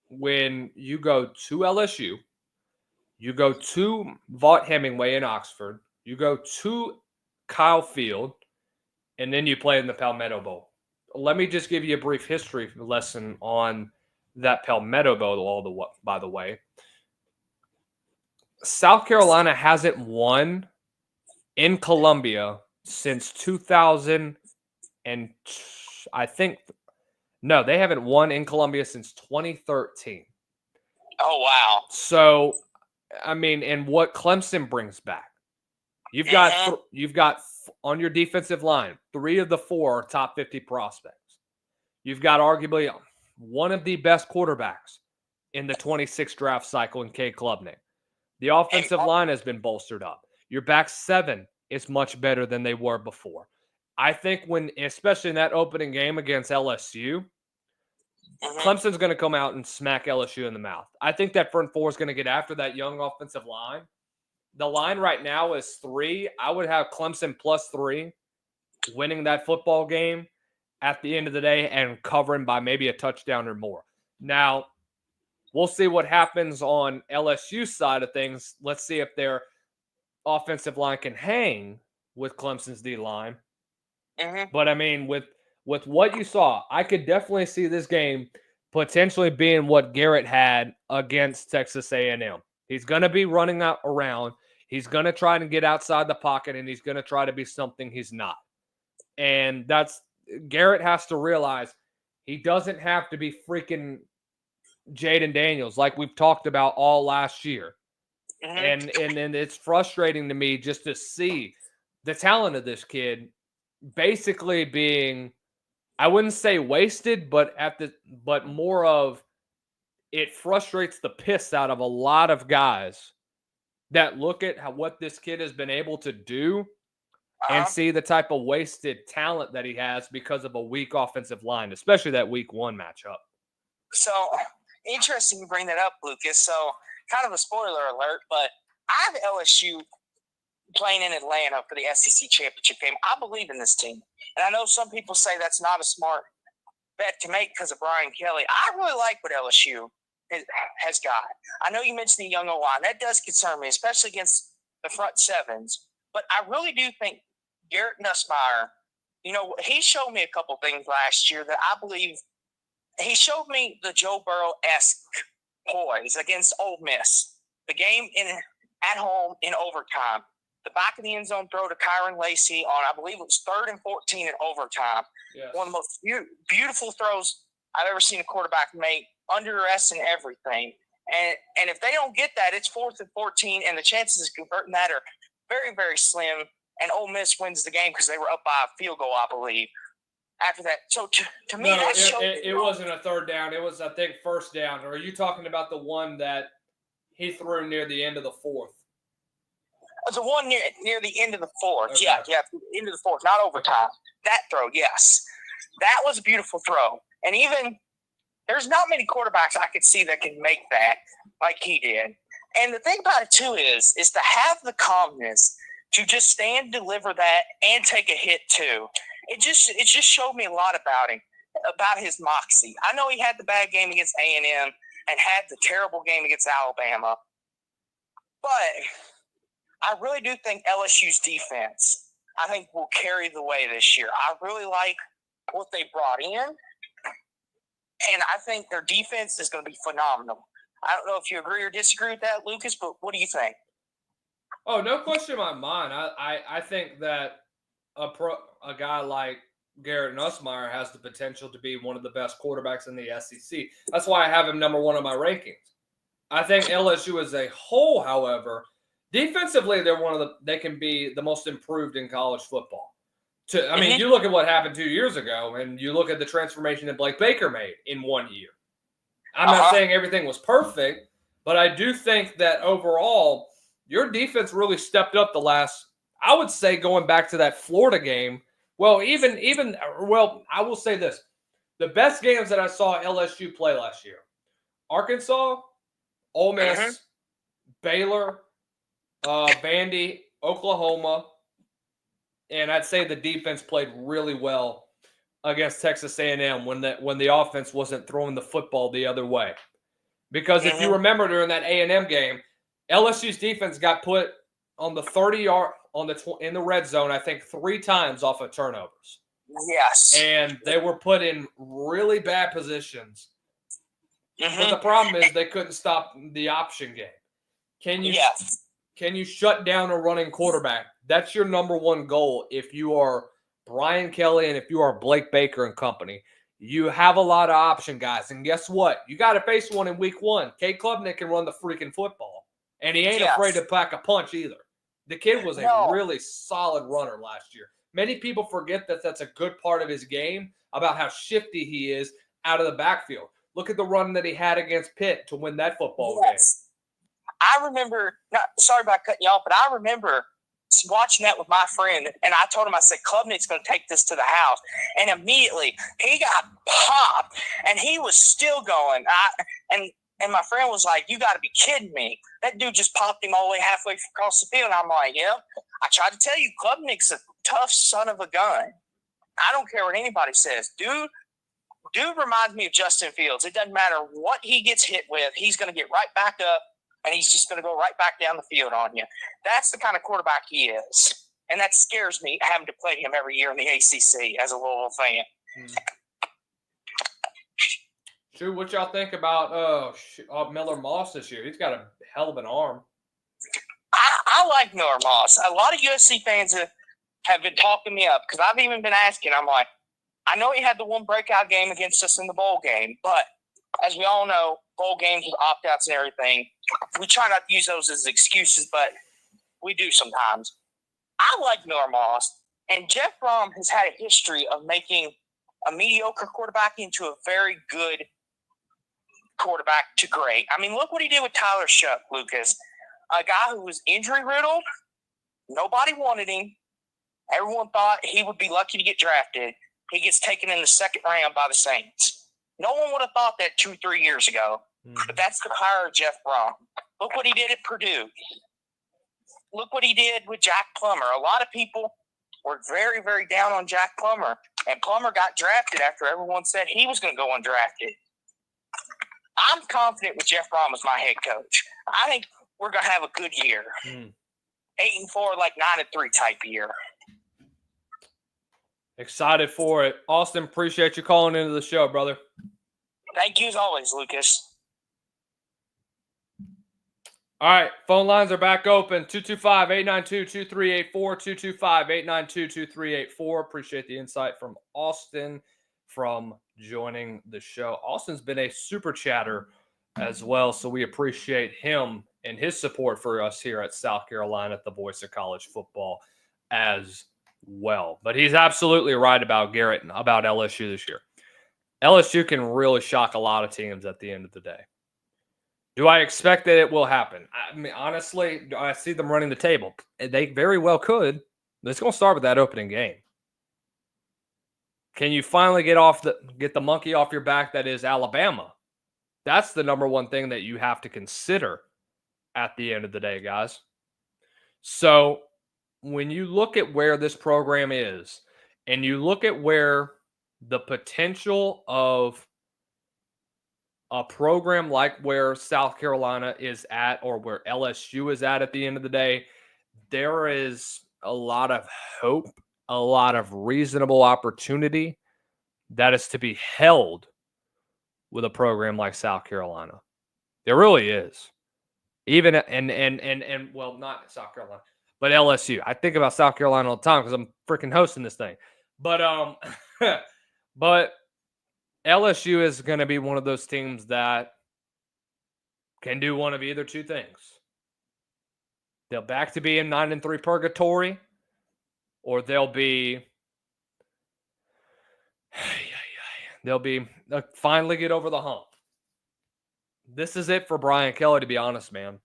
S1: When you go to LSU, you go to Vaught Hemingway in Oxford, you go to Kyle Field, and then you play in the Palmetto Bowl. Let me just give you a brief history lesson on that Palmetto Bowl, by the way. South Carolina hasn't won in Columbia since 2000, and I think no, they haven't won in Columbia since 2013.
S5: Oh wow!
S1: So, I mean, and what Clemson brings back, you've got on your defensive line 3 of the 4 are top 50 prospects. You've got arguably one of the best quarterbacks in the 26 draft cycle in Cade Klubnik. The offensive line has been bolstered up. Your back 7 is much better than they were before. I think especially in that opening game against LSU, Clemson's going to come out and smack LSU in the mouth. I think that front 4 is going to get after that young offensive line. The line right now is 3. I would have Clemson +3 winning that football game at the end of the day and covering by maybe a touchdown or more. Now, we'll see what happens on LSU's side of things. Let's see if their offensive line can hang with Clemson's D-line. But, I mean, with what you saw, I could definitely see this game potentially being what Garrett had against Texas A&M. He's going to be running around. He's going to try to get outside the pocket, and he's going to try to be something he's not. And Garrett has to realize he doesn't have to be freaking Jaden Daniels like we've talked about all last year. And it's frustrating to me just to see the talent of this kid basically being, I wouldn't say wasted, but more of it frustrates the piss out of a lot of guys that look at what this kid has been able to do and see the type of wasted talent that he has because of a weak offensive line, especially that week 1 matchup.
S5: So interesting you bring that up, Lucas. So kind of a spoiler alert, but I have LSU playing in Atlanta for the SEC championship game. I believe in this team. And I know some people say that's not a smart bet to make because of Brian Kelly. I really like what LSU has got. I know you mentioned the young O-line. That does concern me, especially against the front 7s. But I really do think Garrett Nussmeier, he showed me a couple things last year that I believe he showed me the Joe Burrow-esque poise against Ole Miss. The game at home in overtime. The back of the end zone throw to Kyron Lacey on, I believe it was 3rd and 14 in overtime. Yes. One of the most beautiful throws I've ever seen a quarterback make, under duress and everything. And if they don't get that, it's 4th and 14, and the chances of converting that are very, very slim. And Ole Miss wins the game because they were up by a field goal, I believe, after that. So to me,
S1: it wasn't a 3rd down. It was, I think, 1st down. Or are you talking about the one that he threw near the end of the 4th?
S5: The one near the end of the 4th.
S1: Okay.
S5: Yeah, end of the 4th, not overtime. That throw, yes. That was a beautiful throw. And even there's not many quarterbacks I could see that can make that like he did. And the thing about it, too, is to have the calmness to just stand, deliver that, and take a hit, too. It just showed me a lot about him, about his moxie. I know he had the bad game against A&M and had the terrible game against Alabama. But I really do think LSU's defense, I think, will carry the way this year. I really like what they brought in, and I think their defense is going to be phenomenal. I don't know if you agree or disagree with that, Lucas, but what do you think?
S1: Oh, no question in my mind. I think that a guy like Garrett Nussmeier has the potential to be one of the best quarterbacks in the SEC. That's why I have him number 1 on my rankings. I think LSU as a whole, however, defensively, they can be the most improved in college football. You look at what happened 2 years ago, and you look at the transformation that Blake Baker made in 1 year. I'm not saying everything was perfect, but I do think that overall, your defense really stepped up I would say going back to that Florida game. Well, I will say this. The best games that I saw LSU play last year, Arkansas, Ole Miss, Baylor, Vandy, Oklahoma, and I'd say the defense played really well against Texas A&M when the offense wasn't throwing the football the other way. Because if you remember during that A&M game, LSU's defense got put on the 30-yard in the red zone, I think 3 times off of turnovers.
S5: Yes.
S1: And they were put in really bad positions. But the problem is they couldn't stop the option game. Can you shut down a running quarterback? That's your number one goal if you are Brian Kelly and if you are Blake Baker and company. You have a lot of option guys. And guess what? You got to face one in week 1. Cade Klubnik can run the freaking football. And he ain't afraid to pack a punch either. The kid was a really solid runner last year. Many people forget that that's a good part of his game, about how shifty he is out of the backfield. Look at the run that he had against Pitt to win that football game.
S5: I remember, sorry about cutting you off, but I remember watching that with my friend, and I told him, I said, Klubnik's going to take this to the house. And immediately, he got popped, and he was still going. And my friend was like, you got to be kidding me. That dude just popped him all the way halfway across the field. And I'm like, yeah. I tried to tell you, Klubnik's a tough son of a gun. I don't care what anybody says. Dude reminds me of Justin Fields. It doesn't matter what he gets hit with. He's going to get right back up, and he's just going to go right back down the field on you. That's the kind of quarterback he is. And that scares me, having to play him every year in the ACC as a Louisville fan.
S1: Shoot, what y'all think about Miller Moss this year? He's got a hell of an arm.
S5: I like Miller Moss. A lot of USC fans have been talking me up because I've even been asking. I'm like, I know he had the one breakout game against us in the bowl game, but as we all know, bowl games with opt-outs and everything, we try not to use those as excuses, but we do sometimes. I like Miller Moss, and Jeff Brom has had a history of making a mediocre quarterback into a very good quarterback to great. I mean, look what he did with Tyler Shuck, Lucas. A guy who was injury-riddled. Nobody wanted him. Everyone thought he would be lucky to get drafted. He gets taken in the second round by the Saints. No one would have thought that 2-3 years ago. But that's the power of Jeff Brom. Look what he did at Purdue. Look what he did with Jack Plummer. A lot of people were very, very down on Jack Plummer. And Plummer got drafted after everyone said he was going to go undrafted. I'm confident with Jeff Brom as my head coach. I think we're going to have a good year. 8-4, like 9-3 type year.
S1: Excited for it. Austin, appreciate you calling into the show, brother.
S5: Thank you as always, Lucas.
S1: All right, phone lines are back open. 225-892-2384, 225-892-2384. Appreciate the insight from Austin from joining the show. Austin's been a super chatter as well, so we appreciate him and his support for us here at South Carolina, the voice of college football as well. But he's absolutely right about Garrett and about LSU this year. LSU can really shock a lot of teams at the end of the day. Do I expect that it will happen? I mean, honestly, do I see them running the table? They very well could. But it's going to start with that opening game. Can you finally get the monkey off your back that is Alabama? That's the number one thing that you have to consider at the end of the day, guys. So when you look at where this program is and you look at where the potential of a program like where South Carolina is at or where LSU is at the end of the day, there is a lot of hope, a lot of reasonable opportunity that is to be held with a program like South Carolina. There really is. Even and well, not South Carolina, but LSU. I think about South Carolina all the time because I'm freaking hosting this thing. But but LSU is going to be one of those teams that can do one of either two things. They'll back to being 9-3 purgatory, or they'll finally get over the hump. This is it for Brian Kelly, to be honest, man.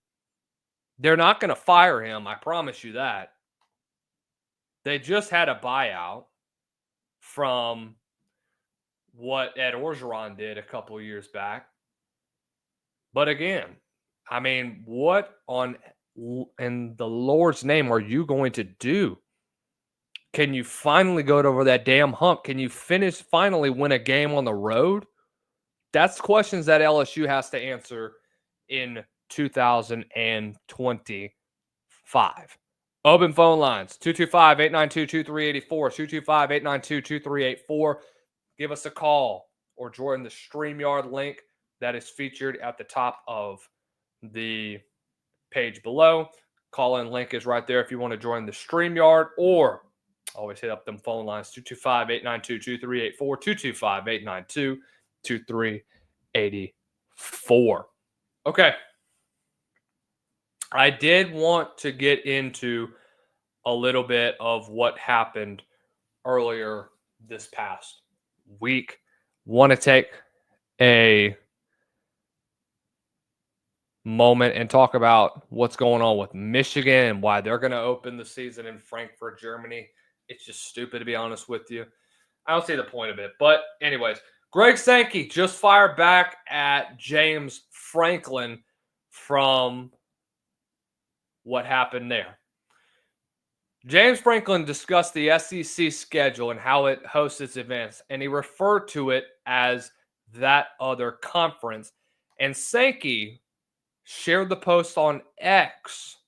S1: They're not going to fire him. I promise you that. They just had a buyout from what Ed Orgeron did a couple of years back. But again, I mean, what on in the Lord's name are you going to do? Can you finally go over that damn hump? Can you finally win a game on the road? That's questions that LSU has to answer in 2025. Open phone lines, 225-892-2384, 225-892-2384. Give us a call or join the StreamYard link that is featured at the top of the page below. Call-in link is right there if you want to join the StreamYard, or always hit up them phone lines, 225-892-2384, 225-892-2384. Okay. I did want to get into a little bit of what happened earlier this past week. Want to take a moment and talk about what's going on with Michigan and why they're going to open the season in Frankfurt, Germany. It's just stupid, to be honest with you. I don't see the point of it. But anyways, Greg Sankey just fired back at James Franklin from what happened there. James Franklin discussed the SEC schedule and how it hosts its events, and he referred to it as that other conference. And Sankey shared the post on X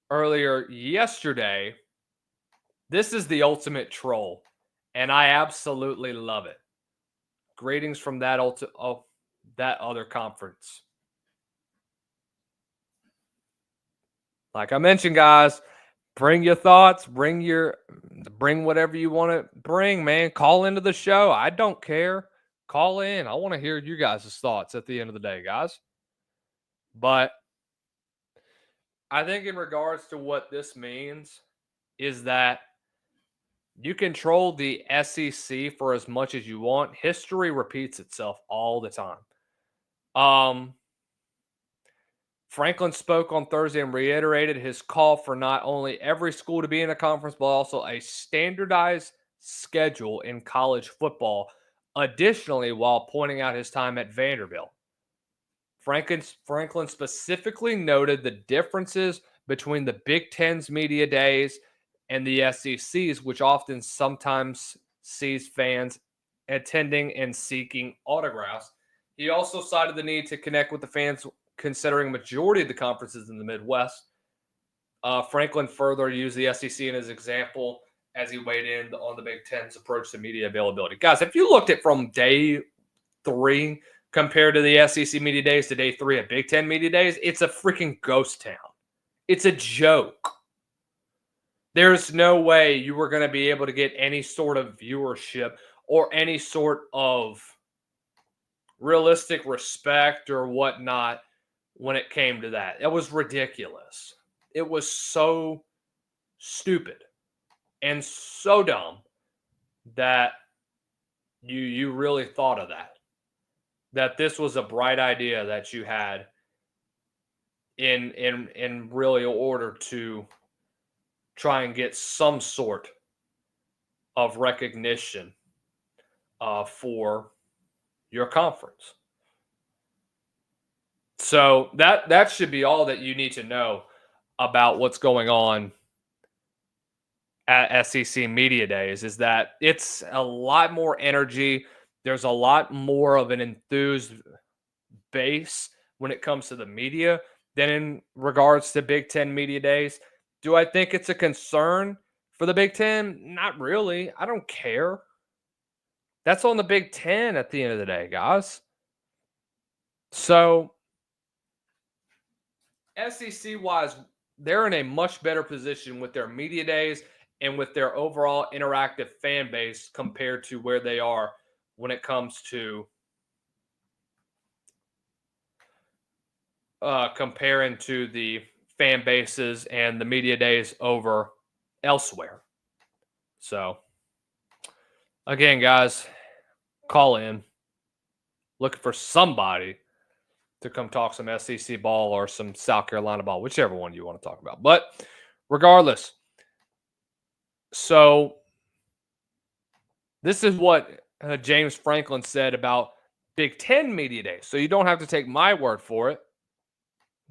S1: earlier yesterday. This is the ultimate troll, and I absolutely love it. Greetings from that other conference. Like I mentioned, guys, bring your thoughts, bring whatever you want to bring, man. Call into the show. I don't care. Call in. I want to hear you guys' thoughts at the end of the day, guys. But I think in regards to what this means is that you control the SEC for as much as you want. History repeats itself all the time. Franklin spoke on Thursday and reiterated his call for not only every school to be in a conference, but also a standardized schedule in college football. Additionally, while pointing out his time at Vanderbilt, Franklin specifically noted the differences between the Big Ten's media days and the SEC's, which often sometimes sees fans attending and seeking autographs. He also cited the need to connect with the fans, considering majority of the conferences in the Midwest. Franklin further used the SEC in his example as he weighed in on the Big Ten's approach to media availability. Guys, if you looked at from day 3 compared to the SEC media days to day 3 at Big Ten media days, it's a freaking ghost town. It's a joke. There's no way you were going to be able to get any sort of viewership or any sort of realistic respect or whatnot when it came to that. It was ridiculous. It was so stupid and so dumb that you really thought of that this was a bright idea that you had in really order to try and get some sort of recognition for your conference. So that should be all that you need to know about what's going on at SEC Media Days, is that it's a lot more energy. There's a lot more of an enthused base when it comes to the media than in regards to Big Ten Media Days. Do I think it's a concern for the Big Ten? Not really. I don't care. That's on the Big Ten at the end of the day, guys. So, SEC-wise, they're in a much better position with their media days and with their overall interactive fan base compared to where they are when it comes to comparing to the fan bases and the media days over elsewhere. So, again, guys, call in. Looking for somebody to come talk some SEC ball or some South Carolina ball, whichever one you want to talk about. But regardless, so this is what James Franklin said about Big Ten Media Days. So you don't have to take my word for it.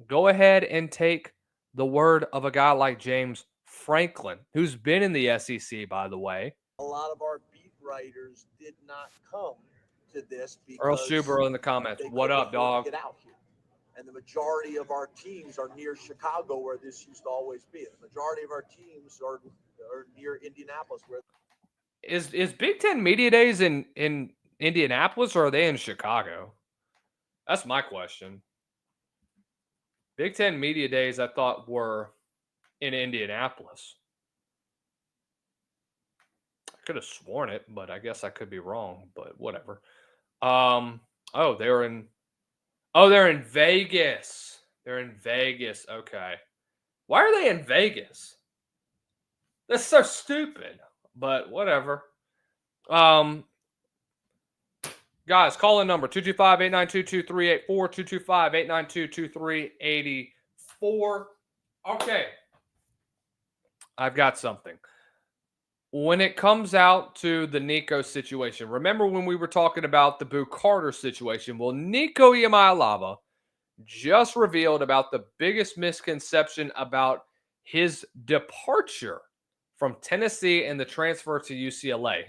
S1: Go ahead and take the word of a guy like James Franklin, who's been in the SEC, by the way.
S6: A lot of our beat writers did not come to this because
S1: Earl Schubert in the comments. What up, dog?
S6: Get out here. And the majority of our teams are near Chicago, where this used to always be. The majority of our teams are near Indianapolis, where
S1: is Big Ten Media Days in Indianapolis, or are they in Chicago? That's my question. Big Ten Media Days, I thought, were in Indianapolis. I could have sworn it, but I guess I could be wrong. But whatever. They're in Vegas. They're in Vegas. Okay. Why are they in Vegas? That's so stupid. But whatever. Guys, call in number 225-892-2384, 225-892-2384. Okay. I've got something. When it comes out to the Nico situation, remember when we were talking about the Boo Carter situation? Well, Nico Iamaleava just revealed about the biggest misconception about his departure from Tennessee and the transfer to UCLA.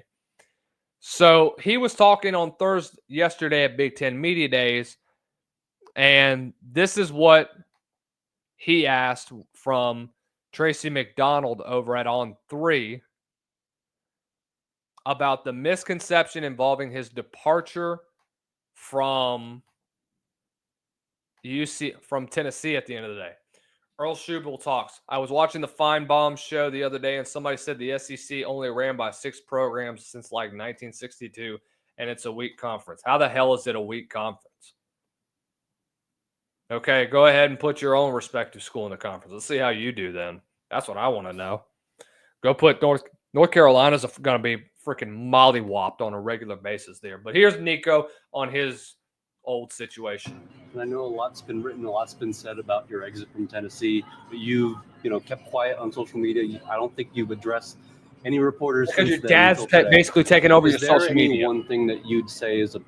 S1: So he was talking on yesterday at Big Ten Media Days, and this is what he asked from Tracy McDonald over at On3 about the misconception involving his departure from Tennessee at the end of the day. Earl Schubel talks. I was watching the Fine Bomb show the other day, and somebody said the SEC only ran by 6 programs since like 1962, and it's a weak conference. How the hell is it a weak conference? Okay, go ahead and put your own respective school in the conference. Let's see how you do then. That's what I want to know. Go put North Carolina's going to be freaking mollywopped on a regular basis there. But here's Nico on his old situation.
S7: And I know a lot's been written, a lot's been said about your exit from Tennessee, but you've kept quiet on social media. I don't think you've addressed any reporters.
S1: Because your dad's basically taken over your social media.
S7: One thing that you'd say is a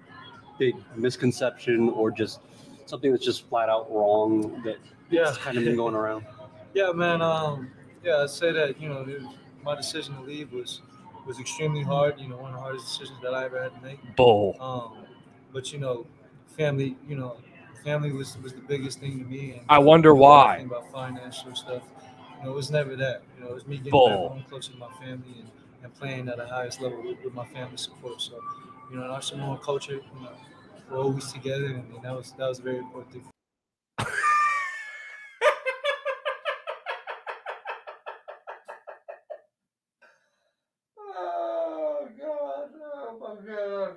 S7: big misconception or just something that's just flat out wrong that it's kind of been going around?
S8: Yeah, man. I'd say that my decision to leave was extremely hard. One of the hardest decisions that I ever had to make.
S1: Bull.
S8: But family. Family was the biggest thing to me. And
S1: I wonder why.
S8: About financial stuff. It was never that. It was me getting back home closer to my family and playing at the highest level with my family support. So, our Samoan culture, we're always together, and that was a very important thing.
S1: Oh my God.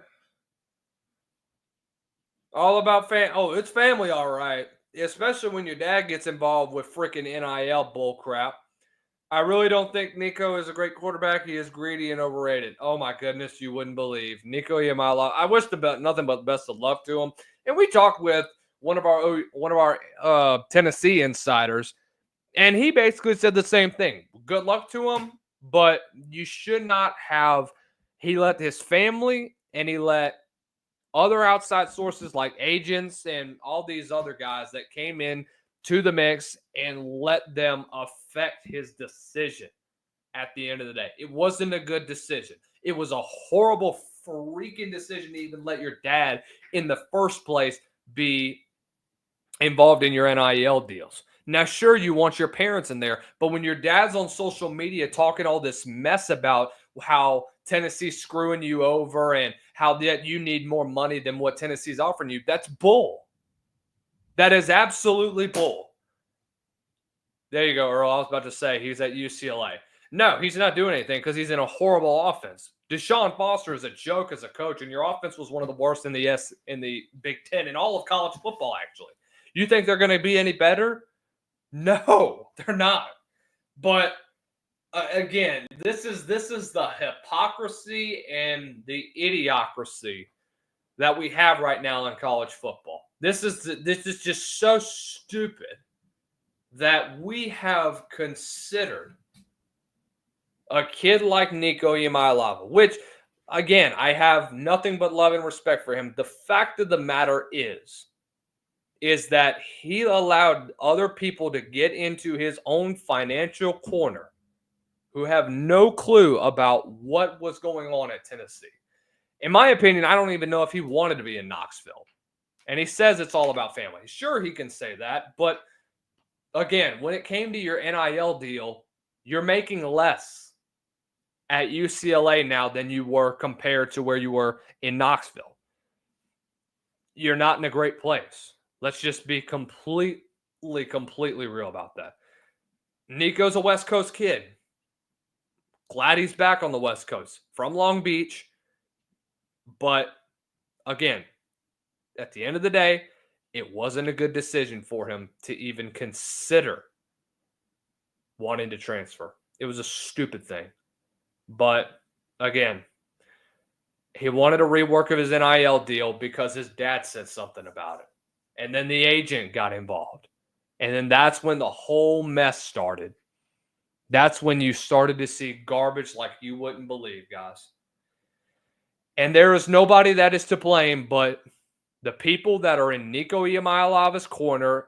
S1: All about it's family, all right. Especially when your dad gets involved with freaking NIL bullcrap. I really don't think Nico is a great quarterback. He is greedy and overrated. Oh my goodness, you wouldn't believe. Nico Iamaleava. I wish nothing but the best of luck to him. And we talked with one of our Tennessee insiders, and he basically said the same thing. Good luck to him, but you should not have. He let his family and he let other outside sources like agents and all these other guys that came in to the mix and let them affect his decision at the end of the day. It wasn't a good decision. It was a horrible freaking decision to even let your dad in the first place be involved in your NIL deals. Now, sure, you want your parents in there, but when your dad's on social media talking all this mess about how Tennessee's screwing you over and how that you need more money than what Tennessee's offering you, that's bull. That is absolutely bull. There you go, Earl. I was about to say he's at UCLA. No, he's not doing anything because he's in a horrible offense. Deshaun Foster is a joke as a coach, and your offense was one of the worst in the Big Ten in all of college football, actually. You think they're going to be any better? No, they're not. But again, this is the hypocrisy and the idiocracy that we have right now in college football. This is just so stupid that we have considered a kid like Nico Iamaleava, which, again, I have nothing but love and respect for him. The fact of the matter is, is that he allowed other people to get into his own financial corner who have no clue about what was going on at Tennessee. In my opinion, I don't even know if he wanted to be in Knoxville. And he says it's all about family. Sure, he can say that. But again, when it came to your NIL deal, you're making less at UCLA now than you were compared to where you were in Knoxville. You're not in a great place. Let's just be completely real about that. Nico's a West Coast kid. Glad he's back on the West Coast from Long Beach. But again, at the end of the day, it wasn't a good decision for him to even consider wanting to transfer. It was a stupid thing. But again, he wanted a rework of his NIL deal because his dad said something about it. And then the agent got involved. And then that's when the whole mess started. That's when you started to see garbage like you wouldn't believe, guys. And there is nobody that is to blame but the people that are in Nico Iamaleava's corner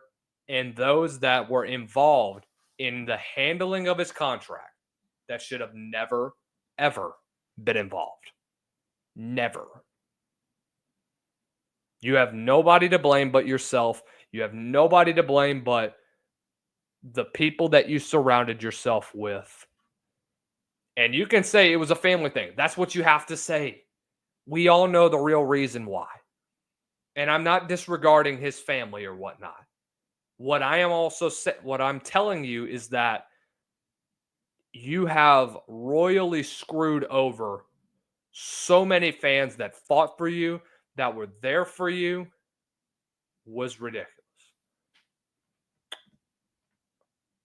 S1: and those that were involved in the handling of his contract that should have never, ever been involved. Never. You have nobody to blame but yourself. You have nobody to blame but the people that you surrounded yourself with. And you can say it was a family thing. That's what you have to say. We all know the real reason why. And I'm not disregarding his family or whatnot. What I'm telling you is that you have royally screwed over so many fans that fought for you, that were there for you, was ridiculous.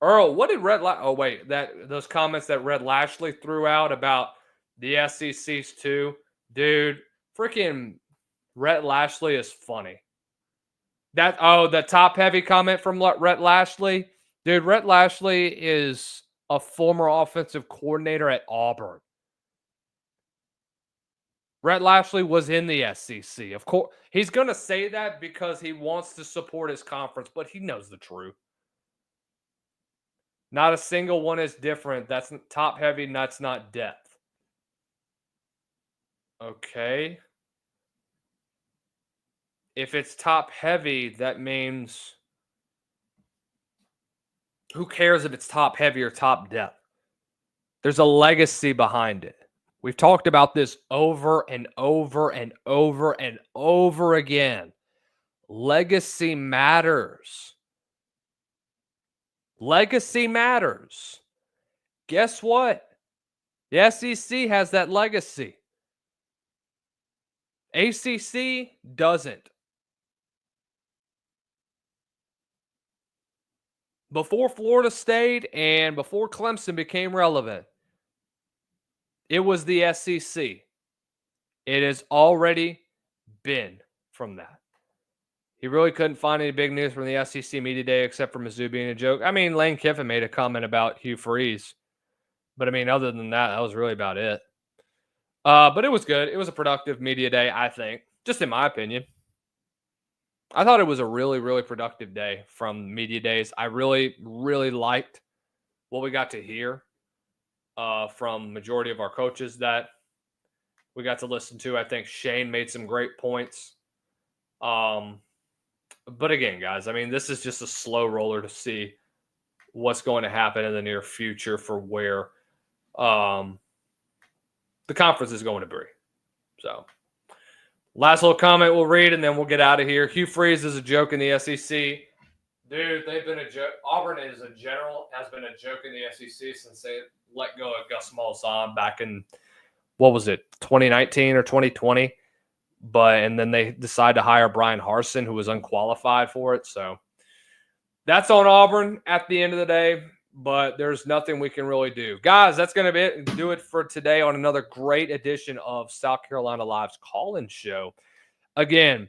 S1: Earl, what did those comments that Red Lashley threw out about the SECs too? Dude, freaking Rhett Lashley is funny. The top heavy comment from Rhett Lashley. Dude, Rhett Lashley is a former offensive coordinator at Auburn. Rhett Lashley was in the SEC. Of course, he's going to say that because he wants to support his conference, but he knows the truth. Not a single one is different. That's top heavy, and that's not depth. Okay. If it's top heavy, that means who cares if it's top heavy or top depth? There's a legacy behind it. We've talked about this over and over and over and over again. Legacy matters. Legacy matters. Guess what? The SEC has that legacy. ACC doesn't. Before Florida State and before Clemson became relevant, it was the SEC. It has already been from that. He really couldn't find any big news from the SEC Media Day except for Mizzou being a joke. I mean, Lane Kiffin made a comment about Hugh Freeze. But, I mean, other than that, that was really about it. But it was good. It was a productive media day, I think, just in my opinion. I thought it was a really, really productive day from media days. I really, really liked what we got to hear from majority of our coaches that we got to listen to. I think Shane made some great points. But again, guys, I mean, this is just a slow roller to see what's going to happen in the near future for where the conference is going to be. So, last little comment we'll read, and then we'll get out of here. Hugh Freeze is a joke in the SEC. Dude, they've been a joke. Auburn has been a joke in the SEC since they let go of Gus Malzahn back in, 2019 or 2020? And then they decided to hire Brian Harsin, who was unqualified for it. So that's on Auburn at the end of the day, but there's nothing we can really do. Guys, that's going to do it for today on another great edition of South Carolina Live's call-in show. Again,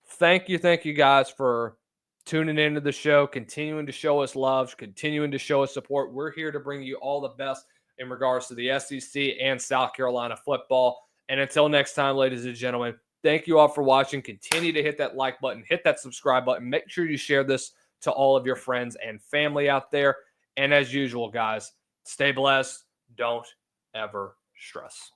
S1: thank you guys for tuning into the show, continuing to show us love, continuing to show us support. We're here to bring you all the best in regards to the SEC and South Carolina football. And until next time, ladies and gentlemen, Thank you all for watching. Continue to hit that like button, hit that subscribe button. Make sure you share this to all of your friends and family out there. And as usual, guys, stay blessed. Don't ever stress.